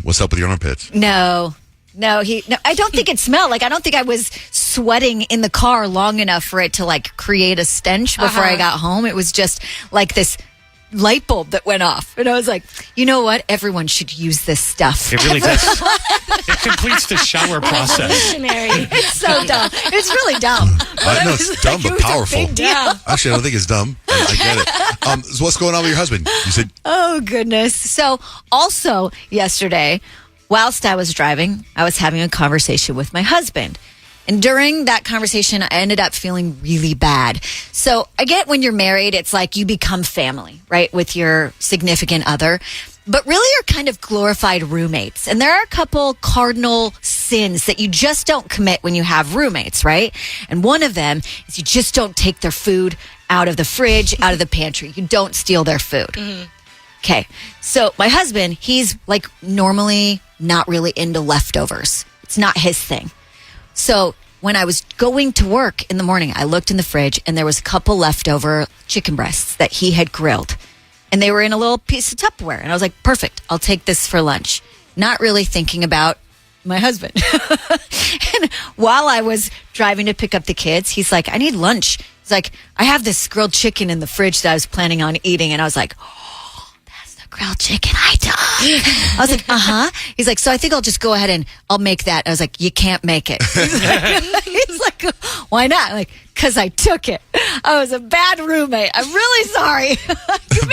what's up with your armpits? No, I don't think it smelled. Like, I don't think I was sweating in the car long enough for it to like create a stench before I got home. It was just like this light bulb that went off. And I was like, you know what? Everyone should use this stuff. It really does. It completes the shower process. Missionary. It's so dumb. It's really dumb. I know it's dumb, It but was a powerful. big deal. Yeah. Actually, I don't think it's dumb. I get it. So what's going on with your husband? You said, Oh, goodness. So, also yesterday, whilst I was driving, I was having a conversation with my husband. And during that conversation, I ended up feeling really bad. So I get when you're married, it's like you become family, right, with your significant other. But really are kind of glorified roommates. And there are a couple cardinal sins that you just don't commit when you have roommates, right? And one of them is you just don't take their food out of the fridge, out of the pantry. You don't steal their food. Okay, so my husband, he's like normally not really into leftovers. It's not his thing. So when I was going to work in the morning, I looked in the fridge and there was a couple leftover chicken breasts that he had grilled. And they were in a little piece of Tupperware. And I was like, perfect, I'll take this for lunch. Not really thinking about my husband. And while I was driving to pick up the kids, he's like, I need lunch. He's like, I have this grilled chicken in the fridge that I was planning on eating. And I was like, grilled chicken item. I was like, He's like, so I think I'll just go ahead and I'll make that. I was like, you can't make it. He's like, why not? I'm like, because I took it. I was a bad roommate. I'm really sorry.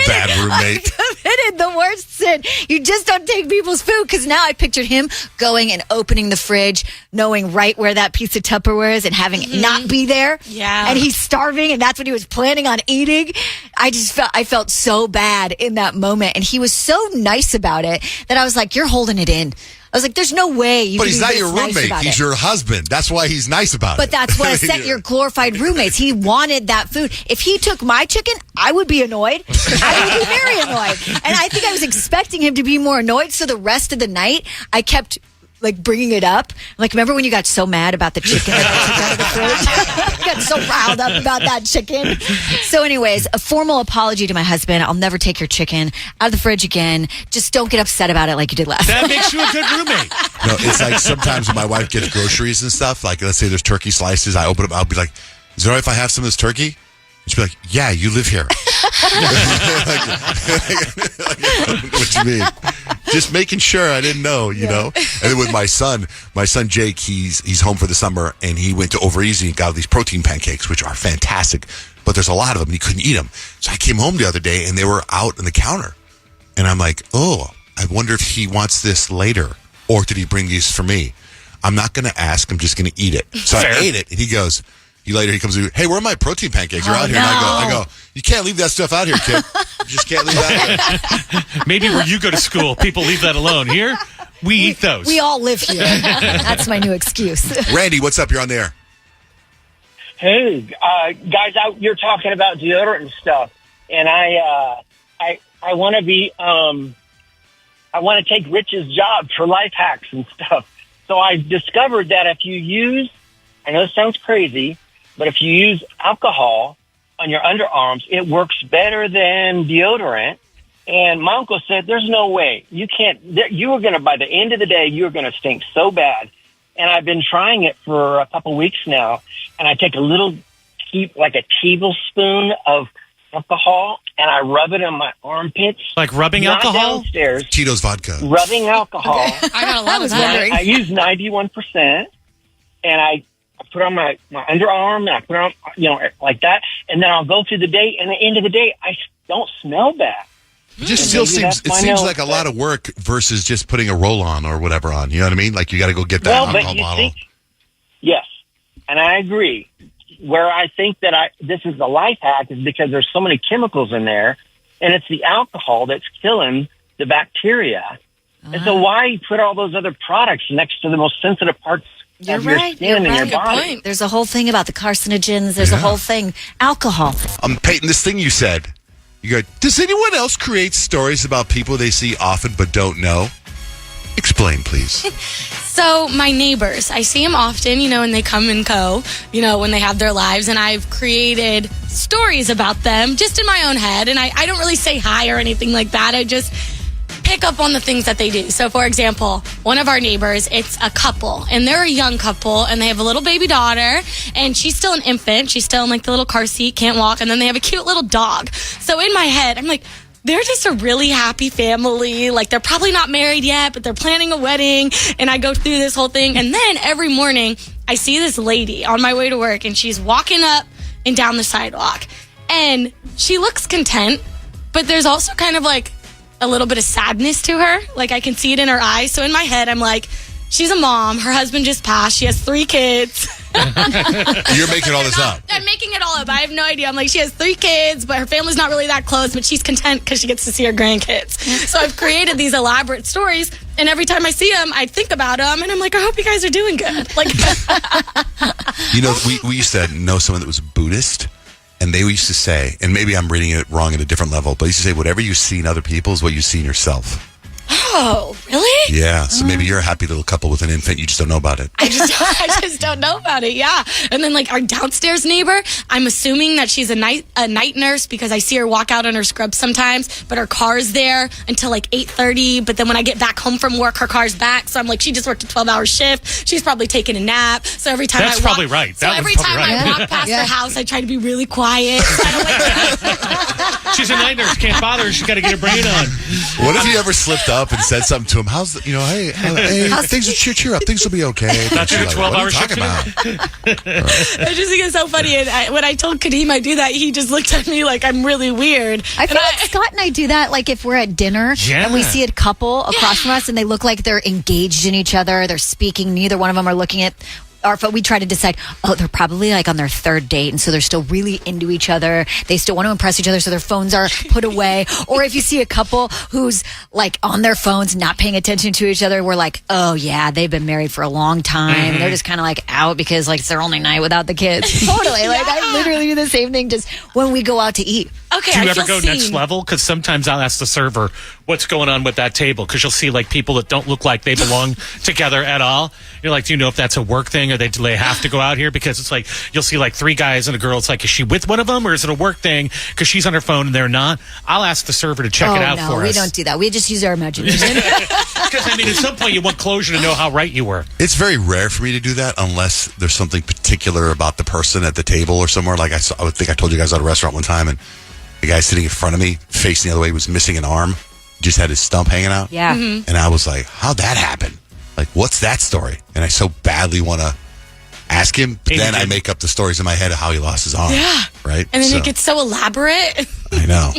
bad roommate. I committed the worst sin. You just don't take people's food, because now I pictured him going and opening the fridge, knowing right where that piece of Tupperware is and having it not be there. Yeah. And he's starving and that's what he was planning on eating. I felt so bad in that moment. And he was so nice about it that I was like, you're holding it in. I was like, there's no way you But can he's be not this your nice roommate. about He's it. your husband. That's why he's nice about it. But that's what I said, your glorified roommates. He wanted that food. If he took my chicken, I would be annoyed. I would be very annoyed. And I think I was expecting him to be more annoyed. So the rest of the night, I kept like bringing it up. Like, remember when you got so mad about the chicken that I took out of the fridge? I got so riled up about that chicken. So anyways, a formal apology to my husband. I'll never take your chicken out of the fridge again. Just don't get upset about it like you did last That time. makes you a good roommate. No, it's like sometimes when my wife gets groceries and stuff, like let's say there's turkey slices, I open up, I'll be like, is it all right if I have some of this turkey? And she'll be like, yeah, you live here. What you mean? Just making sure I didn't know, you know? And then with my son Jake, he's home for the summer and he went to Over Easy and got these protein pancakes, which are fantastic, but there's a lot of them and he couldn't eat them. So I came home the other day and they were out on the counter. And I'm like, oh, I wonder if he wants this later or did he bring these for me? I'm not going to ask. I'm just going to eat it. So Fair. I ate it and he goes, he comes to me, hey, where are my protein pancakes? You're out here. And I go, you can't leave that stuff out here, kid. You just can't leave that here. Maybe where you go to school, people leave that alone. Here, we eat those. We all live here. That's my new excuse. Randy, what's up? You're on the air. Hey, guys, you're talking about deodorant and stuff, and I want to be, I want to take Rich's job for life hacks and stuff. So I discovered that if you use, I know this sounds crazy, but if you use alcohol on your underarms, it works better than deodorant. And my uncle said, there's no way. You can't, you were going to, by the end of the day, you were going to stink so bad. And I've been trying it for a couple weeks now. And I take a little, like a tablespoon of alcohol, and I rub it on my armpits. Like rubbing Not alcohol? downstairs. Tito's vodka. Rubbing alcohol. I got a lot of that. I use 91%, and I put on my underarm, and I put on, like that, and then I'll go through the day, and at the end of the day, I don't smell bad. It just still Maybe seems, that's my seems note, like a lot of work versus just putting a roll on or whatever on. You know what I mean? Like you got to go get that Well, but alcohol you bottle. Yes, and I agree. Where I think that this is the life hack is because there's so many chemicals in there, and it's the alcohol that's killing the bacteria. And so why put all those other products next to the most sensitive parts of your skin and your body? There's a whole thing about the carcinogens. There's a whole thing. Alcohol. Peyton, this thing you said, you go, does anyone else create stories about people they see often but don't know? Explain, please. So my neighbors, I see them often, and they come and go, when they have their lives. And I've created stories about them just in my own head. And I don't really say hi or anything like that. I just pick up on the things that they do. So, for example, one of our neighbors, it's a couple, and they're a young couple, and they have a little baby daughter, and she's still an infant. She's still in, the little car seat, can't walk, and then they have a cute little dog. So in my head, I'm like, they're just a really happy family. They're probably not married yet, but they're planning a wedding, and I go through this whole thing. And then every morning, I see this lady on my way to work, and she's walking up and down the sidewalk, and she looks content, but there's also kind of a little bit of sadness to her. I can see it in her eyes. So in my head, I'm like, she's a mom. Her husband just passed. She has 3 kids. You're making all this up. I'm making it all up. I have no idea. I'm like, she has 3 kids, but her family's not really that close, but she's content because she gets to see her grandkids. So I've created these elaborate stories, and every time I see them, I think about them, and I'm like, I hope you guys are doing good. We used to know someone that was Buddhist. And they used to say, and maybe I'm reading it wrong at a different level, but they used to say, whatever you see in other people is what you see in yourself. Oh, really? Yeah. So maybe you're a happy little couple with an infant. You just don't know about it. I just don't know about it. Yeah. And then our downstairs neighbor, I'm assuming that she's a night nurse because I see her walk out on her scrubs sometimes, but her car's there until 8:30. But then when I get back home from work, her car's back. So I'm like, she just worked a 12-hour shift. She's probably taking a nap. So every time That's probably right. So every time I walk past her house, I try to be really quiet. So I don't She's a night nurse. Can't bother her. She's got to get her brain on. What if you ever slipped up and said something to him? How's hey, things will cheer up. Things will be okay. Not doing a 12-hour shift about? I just think it's so funny. And when I told Kadeem I do that, he just looked at me like I'm really weird. I feel like Scott and I do that, if we're at dinner and we see a couple across from us and they look like they're engaged in each other, they're speaking, neither one of them are looking at our phone. We try to decide, they're probably on their 3rd date, and so they're still really into each other. They still want to impress each other, so their phones are put away. Or if you see a couple who's on their phones, not paying attention to each other, we're like, oh yeah, they've been married for a long time. Mm-hmm. They're just kind of out because it's their only night without the kids. Totally. I literally do the same thing just when we go out to eat. Okay, do you I ever feel go seen. next level? Because sometimes I'll ask the server what's going on with that table, because you'll see people that don't look like they belong together at all. You're like, do you know if that's a work thing or they have to go out here? Because it's you'll see 3 guys and a girl. It's is she with one of them or is it a work thing because she's on her phone and they're not? I'll ask the server to check it out for us. No, we don't do that. We just use our imagination. Because at some point you want closure to know how right you were. It's very rare for me to do that unless there's something particular about the person at the table or somewhere. I think I told you guys at a restaurant one time, and the guy sitting in front of me, facing the other way, was missing an arm. Just had his stump hanging out. Yeah. Mm-hmm. And I was like, how'd that happen? What's that story? And I so badly want to ask him, but then I make up the stories in my head of how he lost his arm. Yeah. Right? And then it gets so elaborate. I know.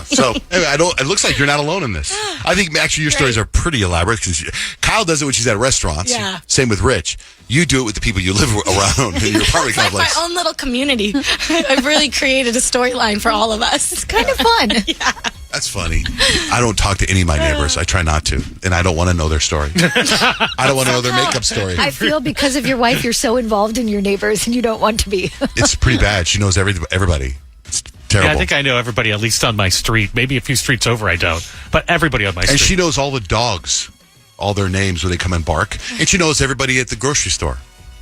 So anyway, it looks like you're not alone in this. I think actually your stories are pretty elaborate because Kyle does it when she's at restaurants. Yeah. Same with Rich. You do it with the people you live around in your apartment It's complex. my own little community. I've really created a storyline for all of us. It's kind of fun. Yeah. That's funny. I don't talk to any of my neighbors. I try not to. And I don't want to know their story. I don't want to know their makeup story. I feel because of your wife, you're so involved in your neighbors and you don't want to be. It's pretty bad. She knows everybody. It's terrible. Yeah, I think I know everybody, at least on my street. Maybe a few streets over I don't. But everybody on my street. And she knows all the dogs, all their names when they come and bark. And she knows everybody at the grocery store.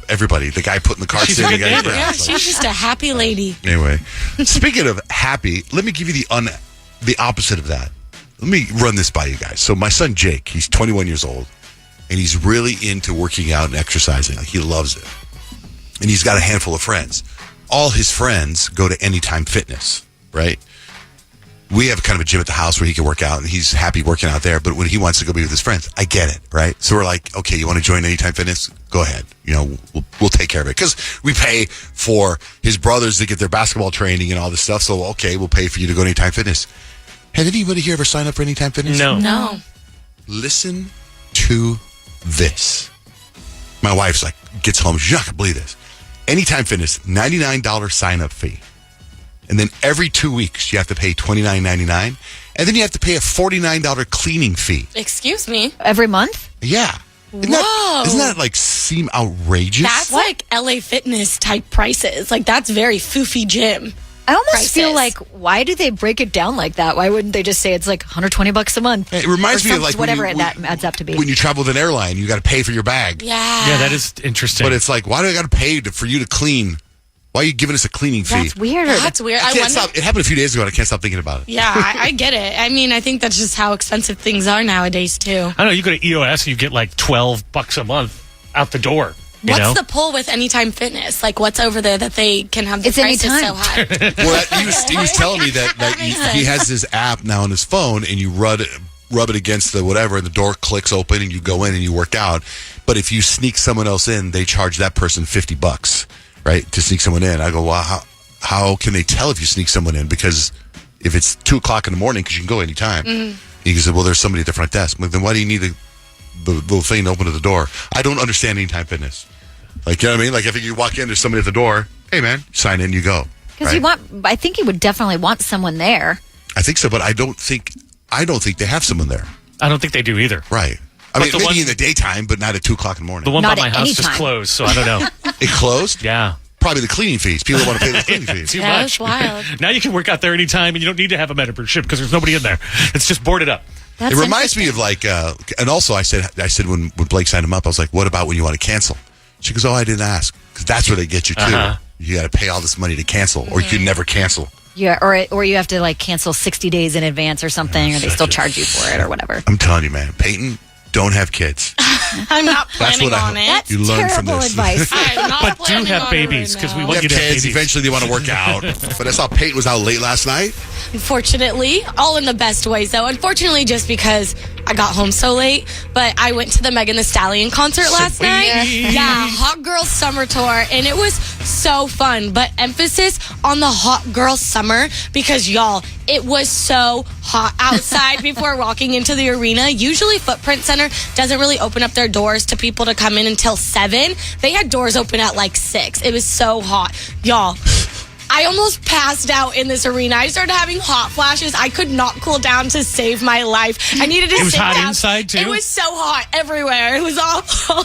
Everybody. The guy putting the carts She's in. a The good guy, neighbor. Yeah, she's just a happy lady. Anyway, speaking of happy, let me give you the opposite of that. Let me run this by you guys. So my son Jake, he's 21 years old, and he's really into working out and exercising. He loves it. And he's got a handful of friends. All his friends go to Anytime Fitness, right? We have kind of a gym at the house where he can work out, and he's happy working out there. But when he wants to go be with his friends, I get it, right? So we're like, okay, you want to join Anytime Fitness? Go ahead. We'll take care of it. Because we pay for his brothers to get their basketball training and all this stuff. So, okay, we'll pay for you to go to Anytime Fitness. Has anybody here ever signed up for Anytime Fitness? No. No. Listen to this. My wife's like, gets home. She's not going to believe this. Anytime Fitness, $99 sign-up fee. And then every 2 weeks, you have to pay $29.99. And then you have to pay a $49 cleaning fee. Excuse me. Every month? Yeah. Doesn't that like seem outrageous? That's like LA Fitness type prices. Like that's very foofy gym. I almost prices. feel like, why do they break it down like that? Why wouldn't they just say it's like $120 a month? It reminds me of like whatever that adds up to be. When you travel with an airline, you got to pay for your bag. Yeah. Yeah, that is interesting. But it's like, why do I got to pay for you to clean? Why are you giving us a cleaning fee? That's weird. That's weird. I can't stop. It happened a few days ago, and I can't stop thinking about it. Yeah, I get it. I mean, I think that's just how expensive things are nowadays, too. I don't know. You go to EOS and you get like $12 a month out the door. What's the pull with Anytime Fitness? Like, what's over there that they can have the It's prices anytime. so high? Well, he was telling me that he has this app now on his phone, and you rub it against the whatever, and the door clicks open, and you go in and you work out. But if you sneak someone else in, they charge that person $50, right, to sneak someone in. I go, well, how can they tell if you sneak someone in? Because if it's 2:00 in the morning, because you can go anytime. He said, well, there's somebody at the front desk. I'm like, then why do you need the little thing to open to the door? I don't understand Anytime Fitness. Like, you know what I mean? Like, if you walk in, there's somebody at the door. Hey, man, sign in, you go. Because I think you would definitely want someone there. I think so, but I don't think they have someone there. I don't think they do either. Right. I mean, maybe in the daytime, but not at 2:00 in the morning. The one Not by my at house any just time. closed, so I don't know. It closed? Yeah. Probably the cleaning fees. People want to pay the cleaning fees. Too Yeah, much. that's wild. Now you can work out there anytime, and you don't need to have a membership because there's nobody in there. It's just boarded up. That's It reminds me of like, and also I said when Blake signed him up, I was like, what about when you want to cancel? She goes, oh, I didn't ask. Because that's where they get you too. Uh-huh. You got to pay all this money to cancel, or you can never cancel. Yeah, or you have to like cancel 60 days in advance or something, or they still charge you for it or whatever. I'm telling you, man, Payton, don't have kids. I'm not That's planning what on it. That's You learn from terrible this. advice. I'm not But do planning have on babies it right because we now. want you They to have have kids. babies. Eventually, they want to work out. But I saw Payton was out late last night. Unfortunately, all in the best ways, though. Unfortunately, just because I got home so late, but I went to the Megan Thee Stallion concert last night. Yeah, Hot Girl Summer Tour, and it was so fun. But emphasis on the Hot Girl Summer because, y'all, it was so hot outside before walking into the arena. Usually, Footprint Center doesn't really open up their doors to people to come in until 7. They had doors open at like 6. It was so hot. Y'all, I almost passed out in this arena. I started having hot flashes. I could not cool down to save my life. I needed to It was sit hot down. inside, too? It was so hot everywhere. It was awful.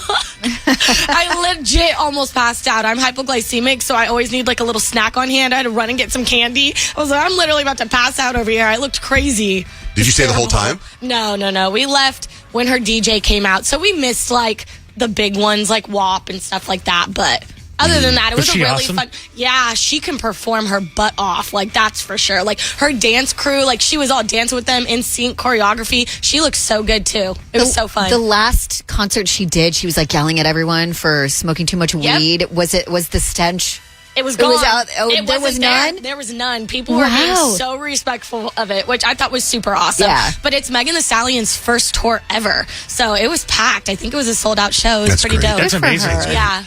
I legit almost passed out. I'm hypoglycemic, so I always need like a little snack on hand. I had to run and get some candy. I was like, I'm literally about to pass out over here. I looked crazy. Did you stay the whole time? No. We left when her DJ came out, so we missed like the big ones like WAP and stuff like that, but other than that, it was Was a she really awesome? fun. Yeah, she can perform her butt off. Like, that's for sure. Like, her dance crew, like, she was all dancing with them in sync choreography. She looks so good, too. It was so fun. The last concert she did, she was like yelling at everyone for smoking too much weed. Was the stench? It was It gone. was out- oh, It there was wasn't there. none? There was none. People were Wow. being so respectful of it, which I thought was super awesome. Yeah. But it's Megan Thee Stallion's first tour ever. So it was packed. I think it was a sold-out show. It was That's pretty great. dope. That's Good for amazing. her. Yeah.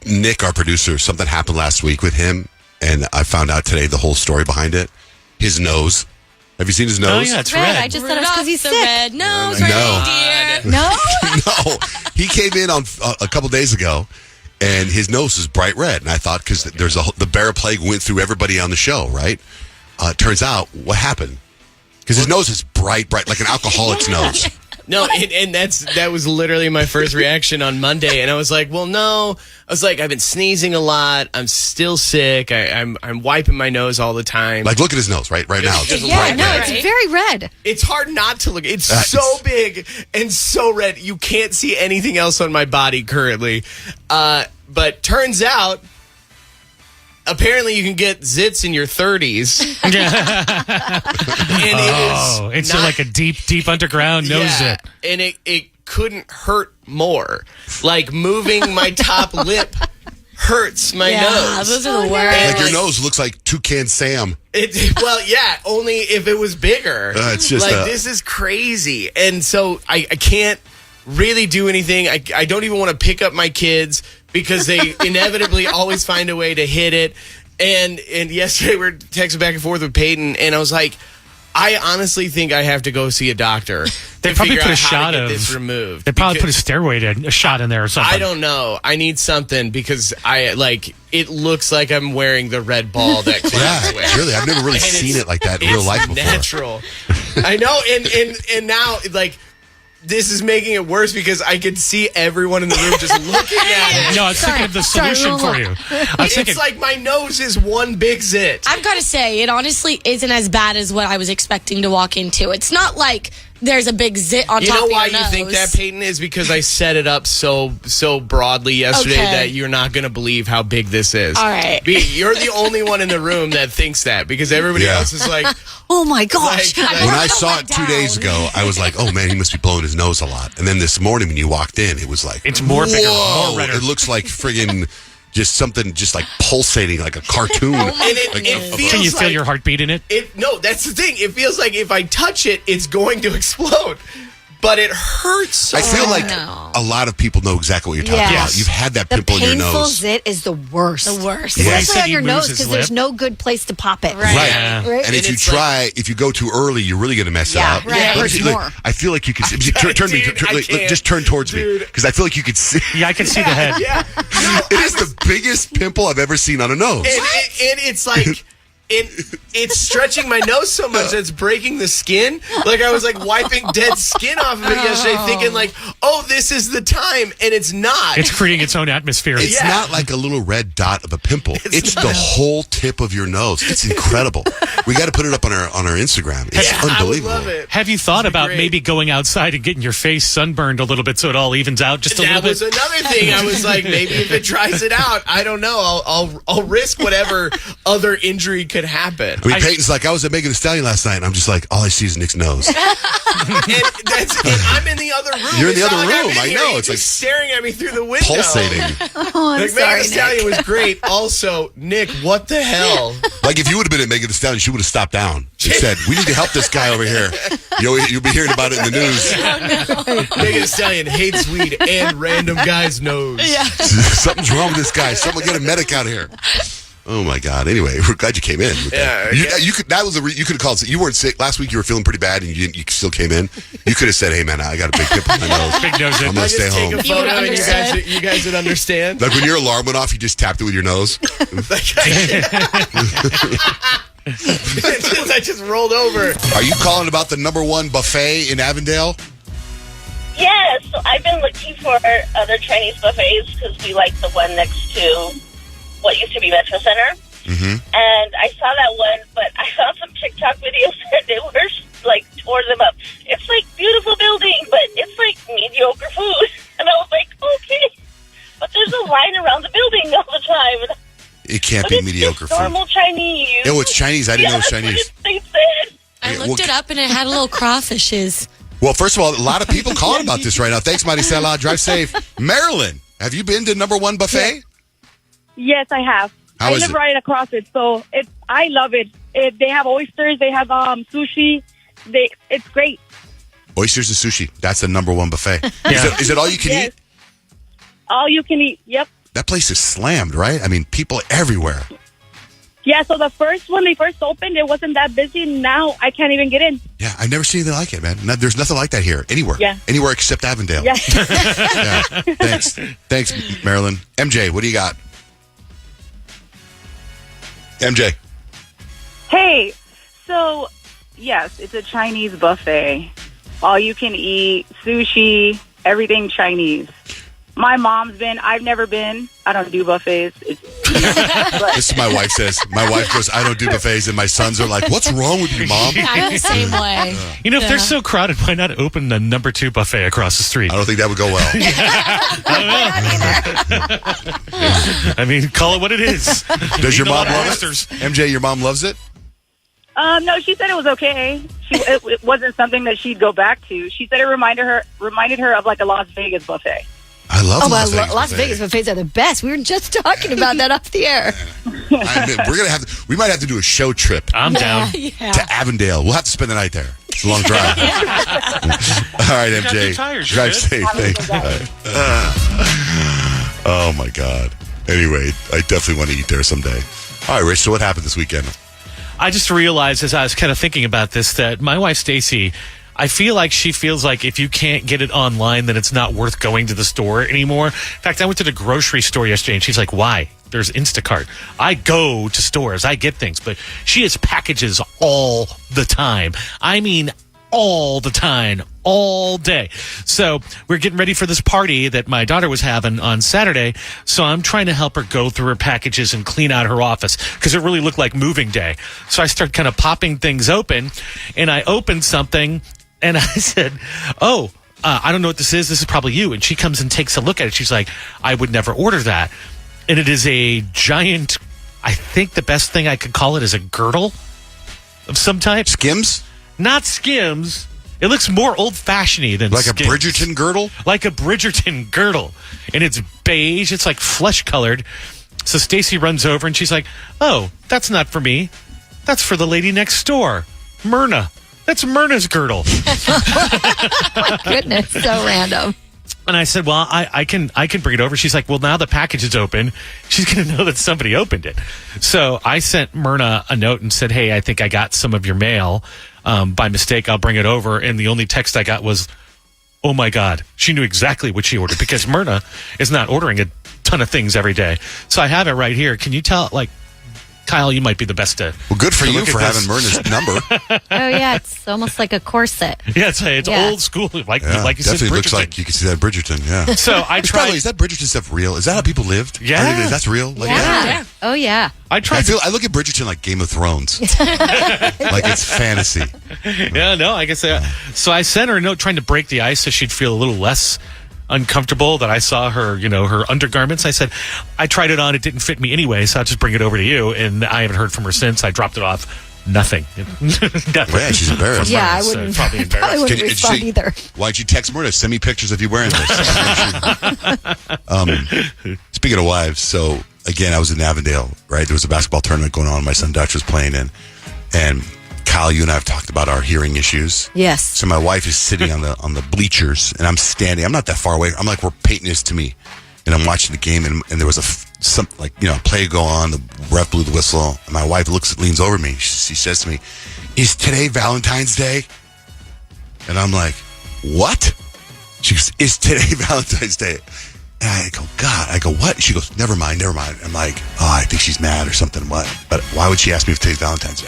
Nick, our producer, something happened last week with him, and I found out today the whole story behind it. His nose. Have you seen his Oh, nose? yeah, it's Red. red. I just thought it was because he's Rudolph the sick. Red Nose, No. reindeer. No? No, he came in on a couple days ago, and his nose is bright red. And I thought because the bear plague went through everybody on the show, right? Turns out what happened because his nose is bright, like an alcoholic's nose. No, and that was literally my first reaction on Monday, and I was like, well, no. I was like, I've been sneezing a lot. I'm still sick. I'm wiping my nose all the time. Like, look at his nose right now. It's Just Yeah, bright no, red. it's very red. It's hard not to look. It's so big and so red. You can't see anything else on my body currently. But turns out, apparently you can get zits in your 30s. And Oh, it's like a deep underground nose zit. And it couldn't hurt more. Like moving my top lip hurts my nose. Those are the worst. Like your nose looks like Toucan Sam. Well, yeah, only if it was bigger. It's just like this is crazy, and so I can't really do anything. I don't even want to pick up my kids because they inevitably always find a way to hit it. And yesterday we were texting back and forth with Payton, and I was like, I honestly think I have to go see a doctor. They to probably figure put a out how shot to get of this removed. They probably put a steroid shot in there or something. I don't know. I need something because it looks like I'm wearing the red ball that Clarence wears. Really, I've never really seen it like that in real life before. Natural. I know, and now this is making it worse because I can see everyone in the room just looking at it. No, I was thinking of the solution for you. It's like my nose is one big zit. I've got to say, it honestly isn't as bad as what I was expecting to walk into. It's not like there's a big zit on top of your nose. You know why you think that, Payton? Is because I set it up so broadly yesterday that you're not going to believe how big this is. All right. You're the only one in the room that thinks that because everybody else is like, oh my gosh. When I saw it 2 days ago, I was like, oh man, he must be blowing his nose a lot. And then this morning when you walked in, it was like, it's more bigger, more redder. It looks like friggin' just something just like pulsating like a cartoon. Can you feel your heartbeat in it? No, that's the thing. It feels like if I touch it, it's going to explode. But it hurts so I feel like a lot of people know exactly what you're talking about. You've had that the pimple in your nose. The painful zit is the worst. The worst. Yeah. Especially on your nose because there's no good place to pop it. Right. Yeah. And if you try, if you go too early, you're really going to mess it up. Right. It hurts more. I feel like you can see. Just turn towards me because I feel like you could see. Yeah, I can see the head. Yeah. It is the biggest pimple I've ever seen on a nose. And it's like... It's stretching my nose so much that it's breaking the skin. Like I was like wiping dead skin off of it yesterday, thinking like, "Oh, this is the time," and it's not. It's creating its own atmosphere. It's not like a little red dot of a pimple. It's the whole tip of your nose. It's incredible. We got to put it up on our Instagram. It's unbelievable. I would love it. Have you thought about maybe going outside and getting your face sunburned a little bit so it all evens out just a little bit? That was another thing. I was like, maybe if it dries it out, I don't know. I'll risk whatever other injury could happen. I mean, Peyton's like, I was at Megan Thee Stallion last night, and I'm just like, all I see is Nick's nose. and I'm in the other room. You're in the It's other not like room. I'm in I here. know. He's It's like just staring at me through the window. pulsating. Like, Megan Thee Stallion was great. Also, Nick, what the hell? Like if you would have been at Megan Thee Stallion, she would have stopped down and said, "We need to help this guy over here." You'll be hearing about it in the news. Megan Thee Stallion hates weed and random guy's nose. Yeah. Something's wrong with this guy. Someone get a medic out here. Oh my God! Anyway, we're glad you came in. Yeah, you could. That was you could have called. You weren't sick last week. You were feeling pretty bad, and you still came in. You could have said, "Hey man, I got a big pimple on my nose. Big nose. I'm gonna stay home." Take a photo, and you guys would understand. Like when your alarm went off, you just tapped it with your nose. I just rolled over. Are you calling about the #1 buffet in Avondale? Yes, so I've been looking for other Chinese buffets because we like the one next to what used to be Metro Center. Mm-hmm. And I saw that one, but I found some TikTok videos and they were like tore them up. It's like beautiful building, but it's like mediocre food. And I was like, okay, but there's a line around the building all the time. It can't But be it's mediocre just food. normal Chinese. Oh, it's Chinese. I didn't know it was that's Chinese. what they said. I looked it up and it had little crawfishes. Well, first of all, a lot of people calling about this right now. Thanks, Maricela. Drive safe. Marilyn, have you been to #1 buffet? Yes, I have. How I is live it? right across it, so I love it. They have oysters, they have sushi. It's great. Oysters and sushi. That's the #1 buffet. Yeah. Is it all you can Yes. eat? All you can eat. Yep. That place is slammed, right? I mean, people everywhere. Yeah. So when they first opened, it wasn't that busy. Now I can't even get in. Yeah, I've never seen anything like it, man. There's nothing like that here, anywhere. Yeah. Anywhere except Avondale. Yeah. Yeah. Thanks, Marilyn. MJ, what do you got? MJ. Hey, so yes, it's a Chinese buffet. All you can eat, sushi, everything Chinese. My mom's been. I've never been. I don't do buffets. This is my wife says. My wife goes, I don't do buffets, and my sons are like, what's wrong with you, Mom? I'm the same way. You know, if they're so crowded, why not open the #2 buffet across the street? I don't think that would go well. I mean, call it what it is. Does your Eat a mom lot of love oysters. it? MJ, your mom loves it? No, she said it was okay. It wasn't something that she'd go back to. She said it reminded her of like a Las Vegas buffet. I love Las Vegas. Las Vegas buffets are the best. We were just talking about that off the air. We might have to do a show trip. I'm down. To Avondale. We'll have to spend the night there. It's a long drive. All right, MJ. Drive safe. Thanks. Oh my God. Anyway, I definitely want to eat there someday. All right, Rich. So what happened this weekend? I just realized as I was kind of thinking about this that my wife, Stacy, I feel like she feels like if you can't get it online, then it's not worth going to the store anymore. In fact, I went to the grocery store yesterday and she's like, why? There's Instacart. I go to stores. I get things. But she has packages all the time. I mean, all the time, all day. So we're getting ready for this party that my daughter was having on Saturday. So I'm trying to help her go through her packages and clean out her office because it really looked like moving day. So I start kind of popping things open, and I opened something and I said, I don't know what this is. This is probably you. And she comes and takes a look at it. She's like, I would never order that. And it is a giant, I think the best thing I could call it is a girdle of some type. Skims? Not Skims. It looks more old-fashioned than like Skims. A Bridgerton girdle? Like a Bridgerton girdle. And it's beige. It's like flesh-colored. So Stacy runs over and she's like, oh, that's not for me. That's for the lady next door, Myrna. That's Myrna's girdle. My goodness, so random. And I said, well, I can bring it over. She's like, well, now the package is open. She's going to know that somebody opened it. So I sent Myrna a note and said, hey, I think I got some of your mail. By mistake, I'll bring it over. And the only text I got was, oh, my God. She knew exactly what she ordered because Myrna is not ordering a ton of things every day. So I have it right here. Can you tell, Kyle, you might be the best to. Well, good for you for having Myrna's number. Oh, yeah. It's almost like a corset. Yeah, it's old school. Like you said, definitely looks Bridgerton. like you can see that Bridgerton, yeah. So I tried. Is that Bridgerton stuff real? Is that how people lived? Yeah. That's real? Yeah. Oh, yeah. I look at Bridgerton like Game of Thrones. Like it's fantasy. Yeah, no, I guess. So I sent her a note trying to break the ice so she'd feel a little less uncomfortable that I saw her, her undergarments. I said, I tried it on. It didn't fit me anyway, so I'll just bring it over to you. And I haven't heard from her since. I dropped it off. Nothing. Nothing. Well, yeah, she's embarrassed. Yeah, I wouldn't. Probably embarrassed. Probably wouldn't respond either. Why'd you text Myrna? Send me pictures of you wearing this. Speaking of wives, so again, I was in Avondale, right? There was a basketball tournament going on. My son Dutch was playing in. And Kyle, you and I have talked about our hearing issues. Yes. So my wife is sitting on the bleachers, and I'm standing. I'm not that far away. I'm like where Payton is to me, and I'm watching the game. And there was a play go on. The ref blew the whistle, and my wife leans over me. She says to me, "Is today Valentine's Day?" And I'm like, "What?" She goes, "Is today Valentine's Day?" And I go, "God." I go, "What?" She goes, "Never mind." I'm like, "Oh, I think she's mad or something." What? But why would she ask me if today's Valentine's Day?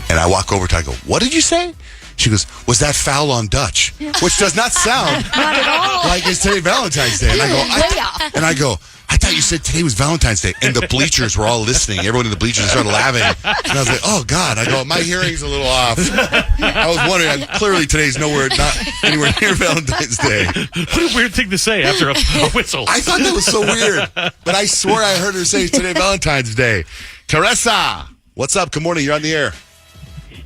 And I walk over to her, I go, "What did you say?" She goes, "Was that foul on Dutch?" Which does not sound Not at all. like it's today Valentine's Day. And I go, I thought you said today was Valentine's Day. And the bleachers were all listening. Everyone in the bleachers started laughing. And I was like, oh, God. I go, my hearing's a little off. I was wondering, clearly today's not anywhere near Valentine's Day. What a weird thing to say after a whistle. I thought that was so weird. But I swore I heard her say today Valentine's Day. Teresa, what's up? Good morning. You're on the air.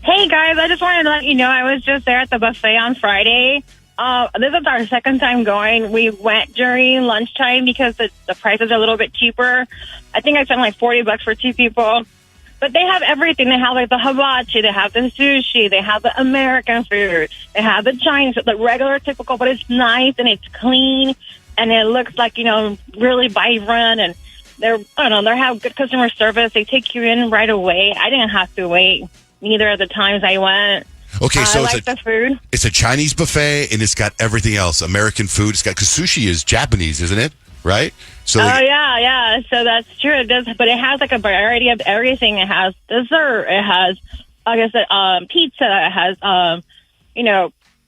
Hey, guys, I just wanted to let you know I was just there at the buffet on Friday. This is our second time going. We went during lunchtime because the prices are a little bit cheaper. I think I spent like $40 for two people. But they have everything. They have like the hibachi, they have the sushi, they have the American food, they have the Chinese, the regular typical, but it's nice and it's clean and it looks like, really vibrant, and they have good customer service. They take you in right away. I didn't have to wait neither of the times I went. Okay, so I like the food. It's a Chinese buffet, and it's got everything else. American food. It's got, because sushi is Japanese, isn't it? Right? So yeah. So that's true. It does, but it has like a variety of everything. It has dessert. It has, like I said, pizza. It has,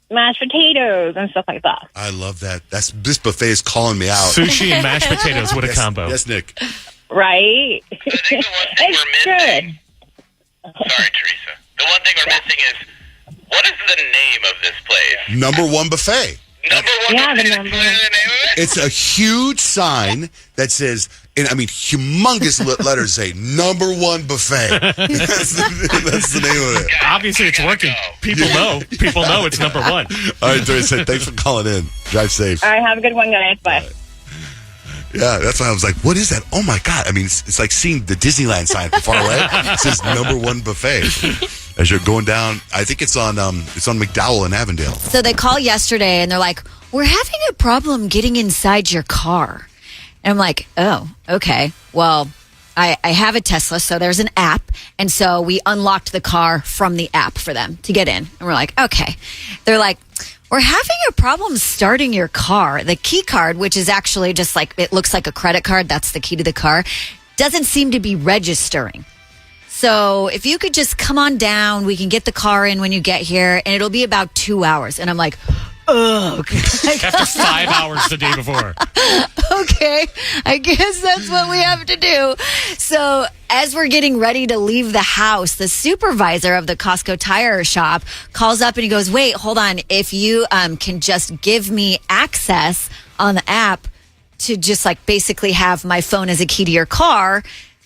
mashed potatoes and stuff like that. I love that. This buffet is calling me out. Sushi and mashed potatoes. What a combo. Yes, Nick. Right. It's good. Sorry, Teresa. The one thing we're missing is, what is the name of this place? Number One Buffet. Number One Buffet. The name of it? It's a huge sign that says, humongous letters say, Number One Buffet. That's the name of it. Obviously, it's working. People know. People know it's number one. All right, Teresa, thanks for calling in. Drive safe. All right, have a good one, guys. Bye. Yeah, that's why I was like, what is that? Oh, my God. I mean, it's like seeing the Disneyland sign from far away. It says Number One Buffet. As you're going down, I think it's on McDowell in Avondale. So they call yesterday and they're like, we're having a problem getting inside your car. And I'm like, oh, okay. Well, I have a Tesla, so there's an app. And so we unlocked the car from the app for them to get in. And we're like, okay. They're like, we're having a problem starting your car. The key card, which is actually just like, it looks like a credit card. That's the key to the car. Doesn't seem to be registering. So if you could just come on down, we can get the car in when you get here, and it'll be about 2 hours. And I'm like, oh, okay. After 5 hours the day before. Okay, I guess that's what we have to do. So as we're getting ready to leave the house, the supervisor of the Costco tire shop calls up and he goes, wait, hold on. If you can just give me access on the app to just like basically have my phone as a key to your car,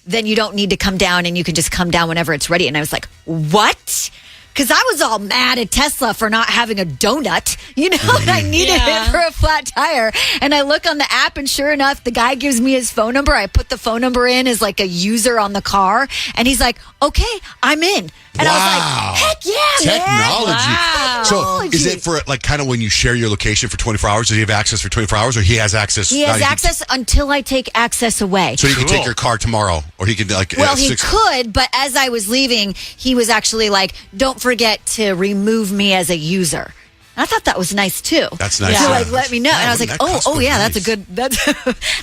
then you don't need to come down and you can just come down whenever it's ready. And I was like, what? Because I was all mad at Tesla for not having a donut, and I needed it for a flat tire. And I look on the app, and sure enough, the guy gives me his phone number. I put the phone number in as like a user on the car, and he's like, okay, I'm in. And I was like, heck yeah, Technology. man. So is it for like kind of when you share your location for 24 hours? Does he have access for 24 hours or he has access? He has access until I take access away. So he can take your car tomorrow or he could like. Well, he could, but as I was leaving, he was actually like, don't forget to remove me as a user. I thought that was nice too. That's nice. To Yeah. like let me know, and I was like, oh yeah, nice.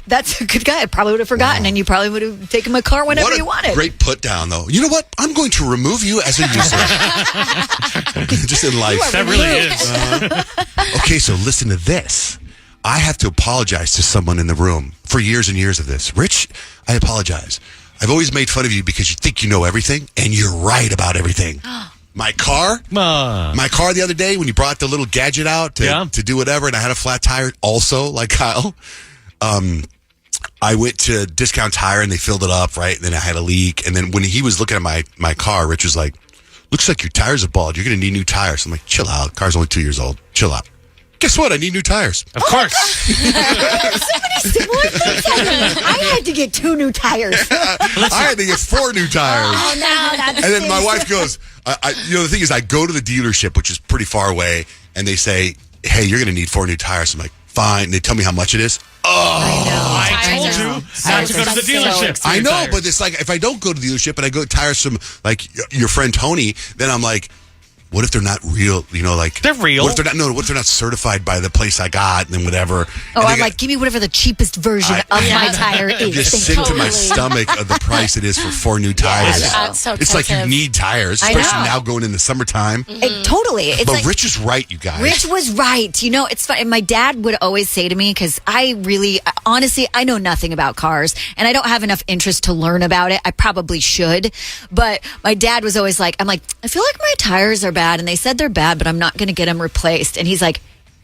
that's a good guy. I probably would have forgotten, and you probably would have taken my car whenever you wanted. Great put down though. You know what? I'm going to remove you as a user. Just in life. That really is. Okay, so listen to this. I have to apologize to someone in the room for years and years of this. Rich, I apologize. I've always made fun of you because you think you know everything, and you're right about everything. My car the other day when you brought the little gadget out to do whatever, and I had a flat tire also, like Kyle. I went to Discount Tire and they filled it up, right? And then I had a leak. And then when he was looking at my car, Rich was like, looks like your tires are bald. You're going to need new tires. I'm like, chill out. Car's only 2 years old. Chill out. Guess what? I need new tires. Of course. So many similar things happening. I had to get 2 new tires. I had to get 4 new tires. Oh, no, that's And then my wife goes, the thing is, I go to the dealership, which is pretty far away, and they say, hey, you're going to need 4 new tires. I'm like, fine. They tell me how much it is. Oh, I told you not to go to the dealership. I know, but it's like, if I don't go to the dealership and I go tires from, like, your friend Tony, then I'm like, what if they're not real? They're real. What if they're not certified by the place I got and then whatever? Oh, I'm like, give me whatever the cheapest version of my tire is. I'm just sick to my stomach of the price it is for 4 new tires. That's so It's like you need tires, I especially know. now going in the summertime. Totally. It's But like, Rich is right, you guys. Rich was right. It's funny. My dad would always say to me, because honestly, I know nothing about cars and I don't have enough interest to learn about it. I probably should. But my dad was always like, I'm like, I feel like my tires are bad. And they said they're bad, but I'm not going to get them replaced. And he's like,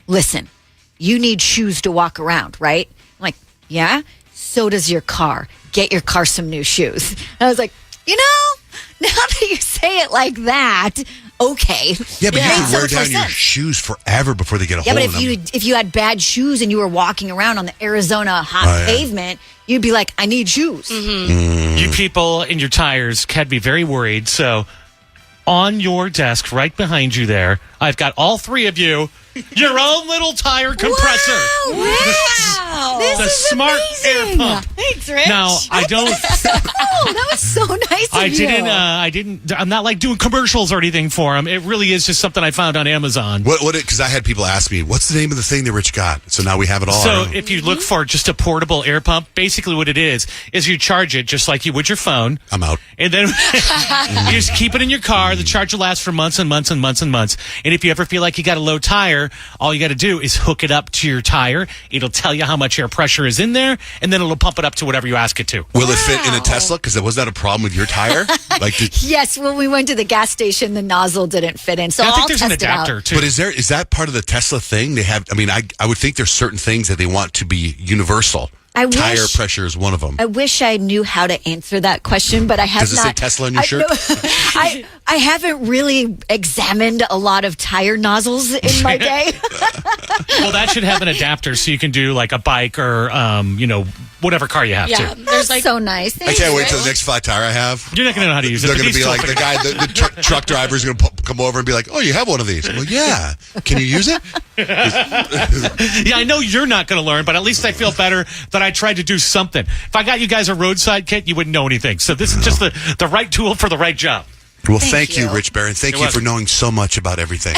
listen, you need shoes to walk around, right? I'm like, yeah, so does your car. Get your car some new shoes. And I was like, now that you say it like that, okay. Yeah, but you Made can so wear much down more your sense. shoes forever before they get a Yeah, hole but in them. if you had bad shoes and you were walking around on the Arizona hot pavement, you'd be like, I need shoes. You people in your tires can be very worried. So on your desk right behind you there, I've got all 3 of you your own little tire compressor. Wow. This The is smart amazing. air pump. Thanks, Rich. Now, I don't. Oh, that was so nice of you. I'm not like doing commercials or anything for them. It really is just something I found on Amazon. Because I had people ask me, what's the name of the thing that Rich got? So now we have it all. So if you look for just a portable air pump, basically what it is you charge it just like you would your phone. I'm out. And then you just keep it in your car. The charge will last for months and months and months and months. And if you ever feel like you got a low tire, all you got to do is hook it up to your tire. It'll tell you how much air pressure is in there, and then it'll pump it up to whatever you ask it to. Will it fit in a Tesla? Because was that a problem with your tire? Yes, when we went to the gas station, the nozzle didn't fit in. So I think I'll there's an test it out. adapter too. But is that part of the Tesla thing? They have. I mean, I would think there's certain things that they want to be universal. Tire pressure is one of them. I wish I knew how to answer that question, but I have Does it not. say Tesla on your shirt? I haven't really examined a lot of tire nozzles in my day. Well, that should have an adapter so you can do like a bike or, whatever car you have Yeah, too. there's like So nice. I can't wait till the next flat tire I have. You're not going to know how to use it. They're but going to these be like still the guy, the truck driver is going to come over and be like, "Oh, you have one of these?" Well, yeah. Can you use it? Yeah, I know you're not going to learn, but at least I feel better that I tried to do something. If I got you guys a roadside kit, you wouldn't know anything. So this is just the right tool for the right job. Well, thank you, Rich Barron. Thank You're you for welcome. knowing so much about everything.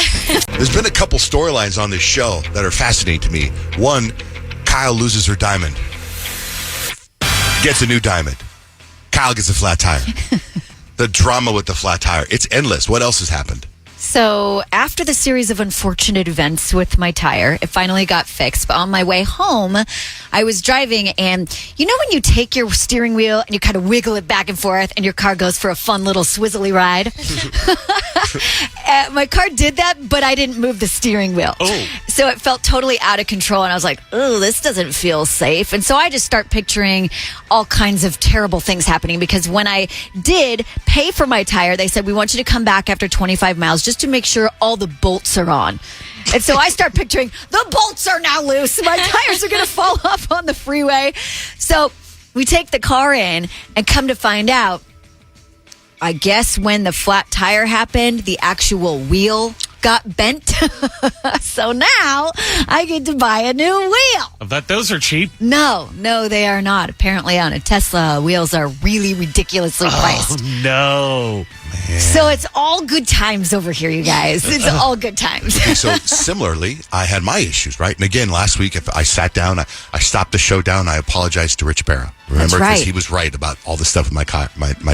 There's been a couple storylines on this show that are fascinating to me. One, Kyle loses her diamond, gets a new diamond. Kyle gets a flat tire. The drama with the flat tire. It's endless. What else has happened? So after the series of unfortunate events with my tire, it finally got fixed. But on my way home, I was driving, and you know when you take your steering wheel and you kind of wiggle it back and forth and your car goes for a fun little swizzly ride? My car did that, but I didn't move the steering wheel. Oh. So it felt totally out of control, and I was like, oh, this doesn't feel safe. And so I just start picturing all kinds of terrible things happening, because when I did pay for my tire, they said, we want you to come back after 25 miles just to make sure all the bolts are on. And so I start picturing the bolts are now loose. My tires are going to fall off on the freeway. So we take the car in, and come to find out, I guess when the flat tire happened, the actual wheel got bent. So now I get to buy a new wheel. I bet those are cheap. No, they are not. Apparently on a Tesla, wheels are really ridiculously priced. Oh, no. So it's all good times over here, you guys. It's all good times. Okay, so similarly, I had my issues, right? And again, last week, if I sat down, I stopped the show down. I apologized to Rich Barra. Remember, right. because he was right about all the stuff with my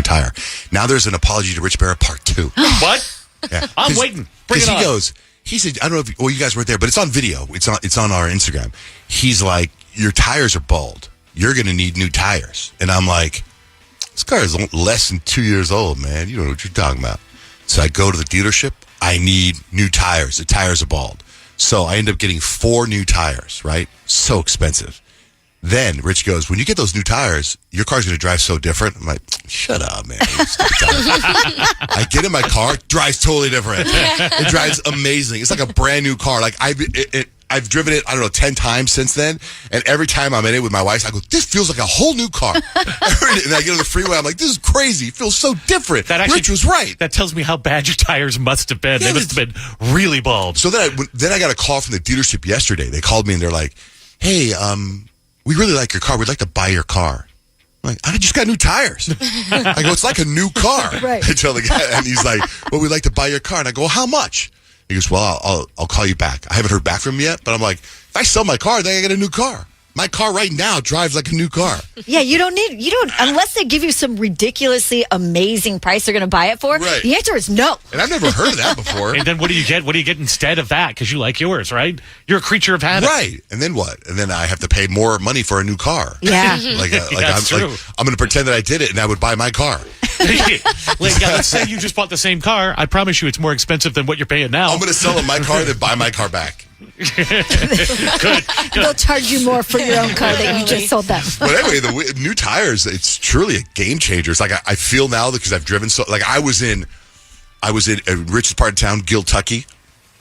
tire. Now there's an apology to Rich Barra part 2. What? Yeah. I'm waiting. Bring it he on. goes, he said, I don't know if you guys weren't there, but it's on video. It's on our Instagram. He's like, your tires are bald. You're going to need new tires. And I'm like, this car is less than 2 years old, man. You don't know what you're talking about. So I go to the dealership. I need new tires. The tires are bald. So I end up getting 4 new tires, right? So expensive. Then Rich goes, when you get those new tires, your car's going to drive so different. I'm like, shut up, man. I get in my car, drives totally different. It drives amazing. It's like a brand new car. Like I've driven it, I don't know, 10 times since then. And every time I'm in it with my wife, I go, this feels like a whole new car. And I get on the freeway, I'm like, this is crazy. It feels so different. Rich was right. That tells me how bad your tires must have been. Yeah, They must have been really bald. So then I got a call from the dealership yesterday. They called me and they're like, hey, we really like your car. We'd like to buy your car. I'm like, I just got new tires. I go, it's like a new car. Right. I tell the guy, and he's like, well, we'd like to buy your car. And I go, well, how much? He goes, well, I'll call you back. I haven't heard back from him yet, but I'm like, if I sell my car, then I get a new car. My car right now drives like a new car. Yeah, you don't, unless they give you some ridiculously amazing price they're going to buy it for. Right. The answer is no. And I've never heard of that before. And then what do you get? What do you get instead of that? Because you like yours, right? You're a creature of habit. Right. And then what? And then I have to pay more money for a new car. Yeah. That's true. I'm going to pretend that I did it and I would buy my car. Let's say you just bought the same car. I promise you it's more expensive than what you're paying now. I'm going to sell them my car and then buy my car back. Good. They'll charge you more for your own car that you just sold them. But anyway, the new tires, it's truly a game changer. It's like I feel now because I've driven so, like I was in a richest part of town, Giltucky.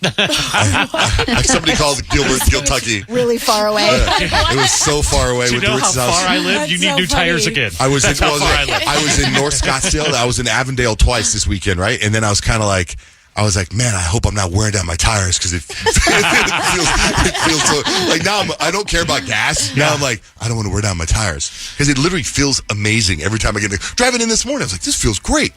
Somebody called it Giltucky. Really far away. It was so far away Do you with know the how richest far house. I live? You need new tires again. I was That's how far I live. I was in North Scottsdale. I was in Avondale twice this weekend, right? And then I was kind of like, man, I hope I'm not wearing down my tires because it feels so. Like now, I don't care about gas. Now I'm like, I don't want to wear down my tires because it literally feels amazing every time I get driving in this morning. I was like, this feels great.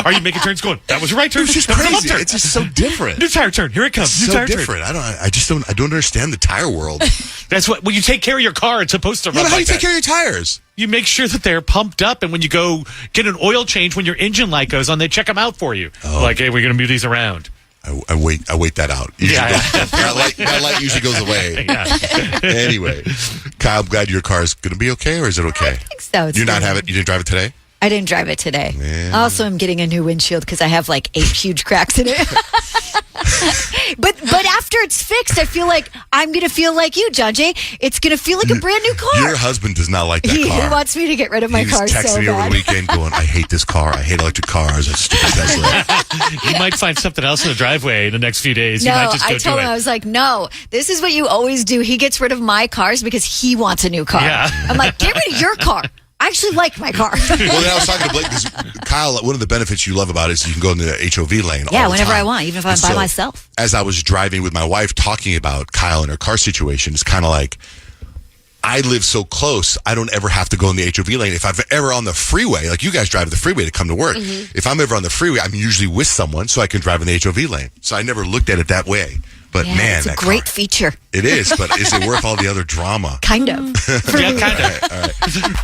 Are you making turns going, that was a right turn? It's just That was a left crazy. turn. It's just so different. New tire turn. Here it comes. It's New so tire different. turn. I don't understand the tire world. That's what, when you take care of your car, it's supposed to run How do like you take that. care of your tires? You make sure that they're pumped up, and when you go get an oil change, when your engine light goes on, they check them out for you. Like, hey, we're going to move these around. I wait that out. Usually that light usually goes away. Yeah. Anyway, Kyle, I'm glad your car is going to be okay, or is it okay? I think so. You didn't drive it today? I didn't drive it today. Man. Also, I'm getting a new windshield because I have like 8 huge cracks in it. But after it's fixed, I feel like I'm going to feel like you, John Jay. It's going to feel like a brand new car. Your husband does not like that He car. wants me to get rid of my car He was texting so me over bad. the weekend going, I hate this car. I hate electric cars. It's stupid Tesla. You might find something else in the driveway in the next few days. No, You might just go I told do him, I it. was like, no, this is what you always do. He gets rid of my cars because he wants a new car. Yeah. I'm like, get rid of your car. I actually like my car. Well, then I was talking to Blake because Kyle, one of the benefits you love about it is you can go in the HOV lane. Yeah, all the whenever time. I want, even if I'm And by so, myself. As I was driving with my wife talking about Kyle and her car situation, it's kind of like I live so close, I don't ever have to go in the HOV lane. If I'm ever on the freeway, like you guys drive the freeway to come to work, if I'm ever on the freeway, I'm usually with someone so I can drive in the HOV lane. So I never looked at it that way. But Yeah, man, it's a that great car, feature. it is. But is it worth all the other drama? Kind of. Yeah, kind of. All right.